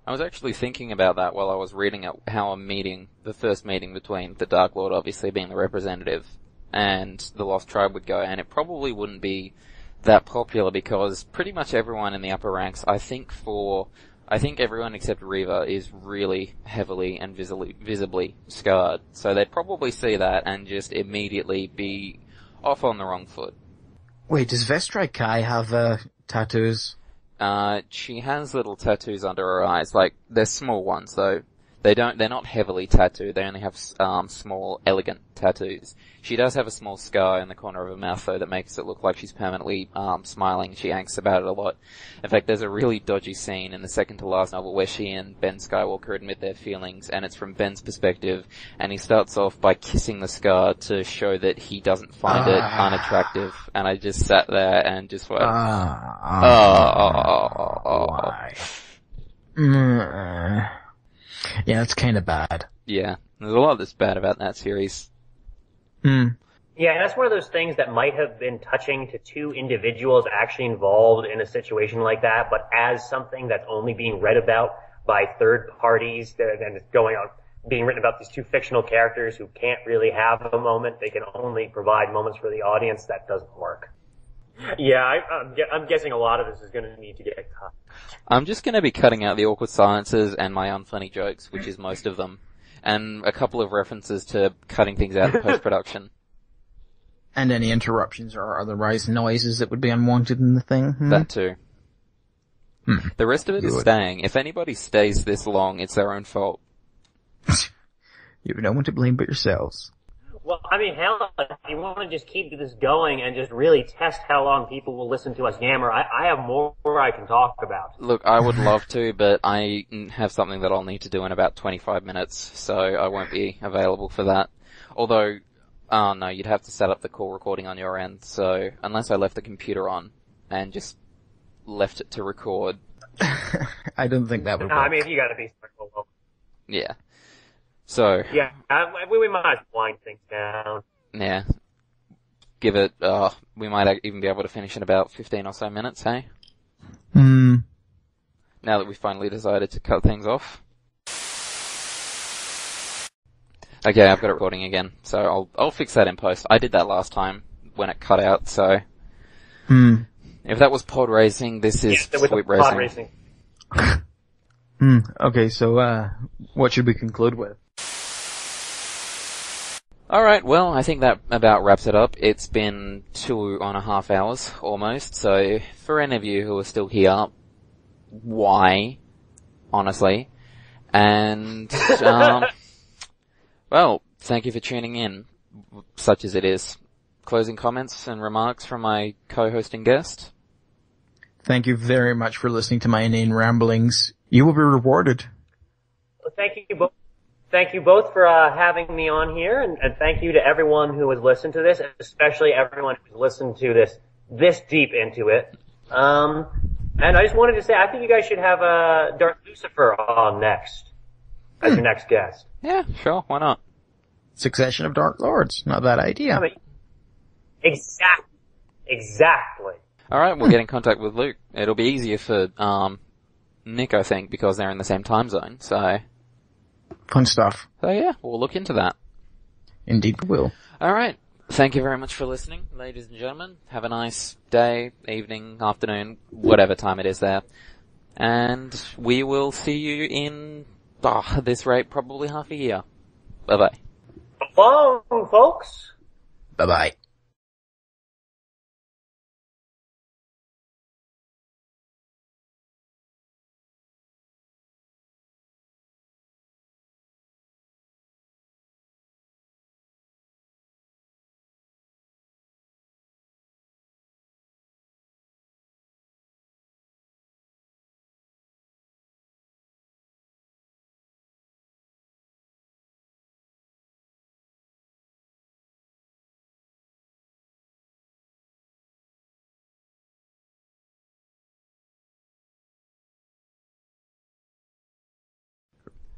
I was actually thinking about that while I was reading how the first meeting between the Dark Lord obviously being the representative and the Lost Tribe would go, and it probably wouldn't be that popular because pretty much everyone in the upper ranks, I think everyone except Reva is really heavily and visibly scarred. So they'd probably see that and just immediately be off on the wrong foot. Wait, does Vestrai Kai have tattoos? She has little tattoos under her eyes, like, they're small ones though. They're not heavily tattooed, they only have, small, elegant tattoos. She does have a small scar in the corner of her mouth though that makes it look like she's permanently, smiling. She angsts about it a lot. In fact, there's a really dodgy scene in the second to last novel where she and Ben Skywalker admit their feelings, and it's from Ben's perspective, and he starts off by kissing the scar to show that he doesn't find it unattractive, and I just sat there and just went, why? Yeah, that's kind of bad. Yeah, there's a lot that's bad about that series. Yeah, and that's one of those things that might have been touching to 2 individuals actually involved in a situation like that, but as something that's only being read about by third parties, and it's being written about these 2 fictional characters who can't really have a moment, they can only provide moments for the audience, that doesn't work. Yeah, I'm guessing a lot of this is going to need to get cut. I'm just going to be cutting out the awkward silences and my unfunny jokes, which is most of them, and a couple of references to cutting things out in post-production. And any interruptions or otherwise noises that would be unwanted in the thing. That too. The rest of it is staying. If anybody stays this long, it's their own fault. You have no one to blame but yourselves. Well, I mean, hell, if you want to just keep this going and just really test how long people will listen to us yammer, I have more I can talk about. Look, I would love to, but I have something that I'll need to do in about 25 minutes, so I won't be available for that. Although, no, you'd have to set up the call recording on your end, so unless I left the computer on and just left it to record. I don't think that would work. I mean, if you gotta be circle. Yeah. So. Yeah, we might wind things down. Yeah. Give it, we might even be able to finish in about 15 or so minutes, hey? Now that we've finally decided to cut things off. Okay, I've got it recording again, so I'll fix that in post. I did that last time when it cut out, so. If that was pod racing, this is sweep racing. Pod racing. Okay, so, what should we conclude with? Alright, well, I think that about wraps it up. It's been 2.5 hours, almost, so for any of you who are still here, why? Honestly. And, well, thank you for tuning in, such as it is. Closing comments and remarks from my co-hosting guest? Thank you very much for listening to my inane ramblings. You will be rewarded. Well, thank you both for having me on here, and thank you to everyone who has listened to this, especially everyone who's listened to this deep into it. And I just wanted to say, I think you guys should have Darth Lucifer on next as your next guest. Yeah, sure, why not? Succession of Dark Lords, not a bad idea. I mean, exactly. Alright, we'll get in contact with Luke. It'll be easier for, Nick, I think, because they're in the same time zone, so. Fun stuff. So yeah, we'll look into that. Indeed we will. Alright, thank you very much for listening, ladies and gentlemen. Have a nice day, evening, afternoon, whatever time it is there. And we will see you in, at this rate, probably half a year. Bye-bye. So long, folks. Bye-bye.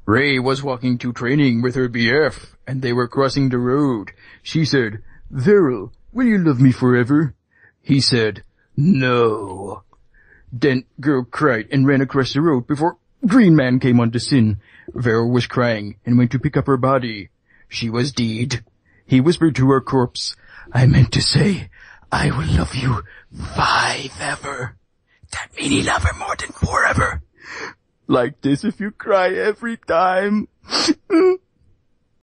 Rey was walking to training with her BF, and they were crossing the road. She said, "Varel, will you love me forever?" He said, "No." Then girl cried and ran across the road before Green Man came on the scene. Varel was crying and went to pick up her body. She was dead. He whispered to her corpse, "I meant to say, I will love you 5 ever. That means he love her more than 4 ever. Like this if you cry every time."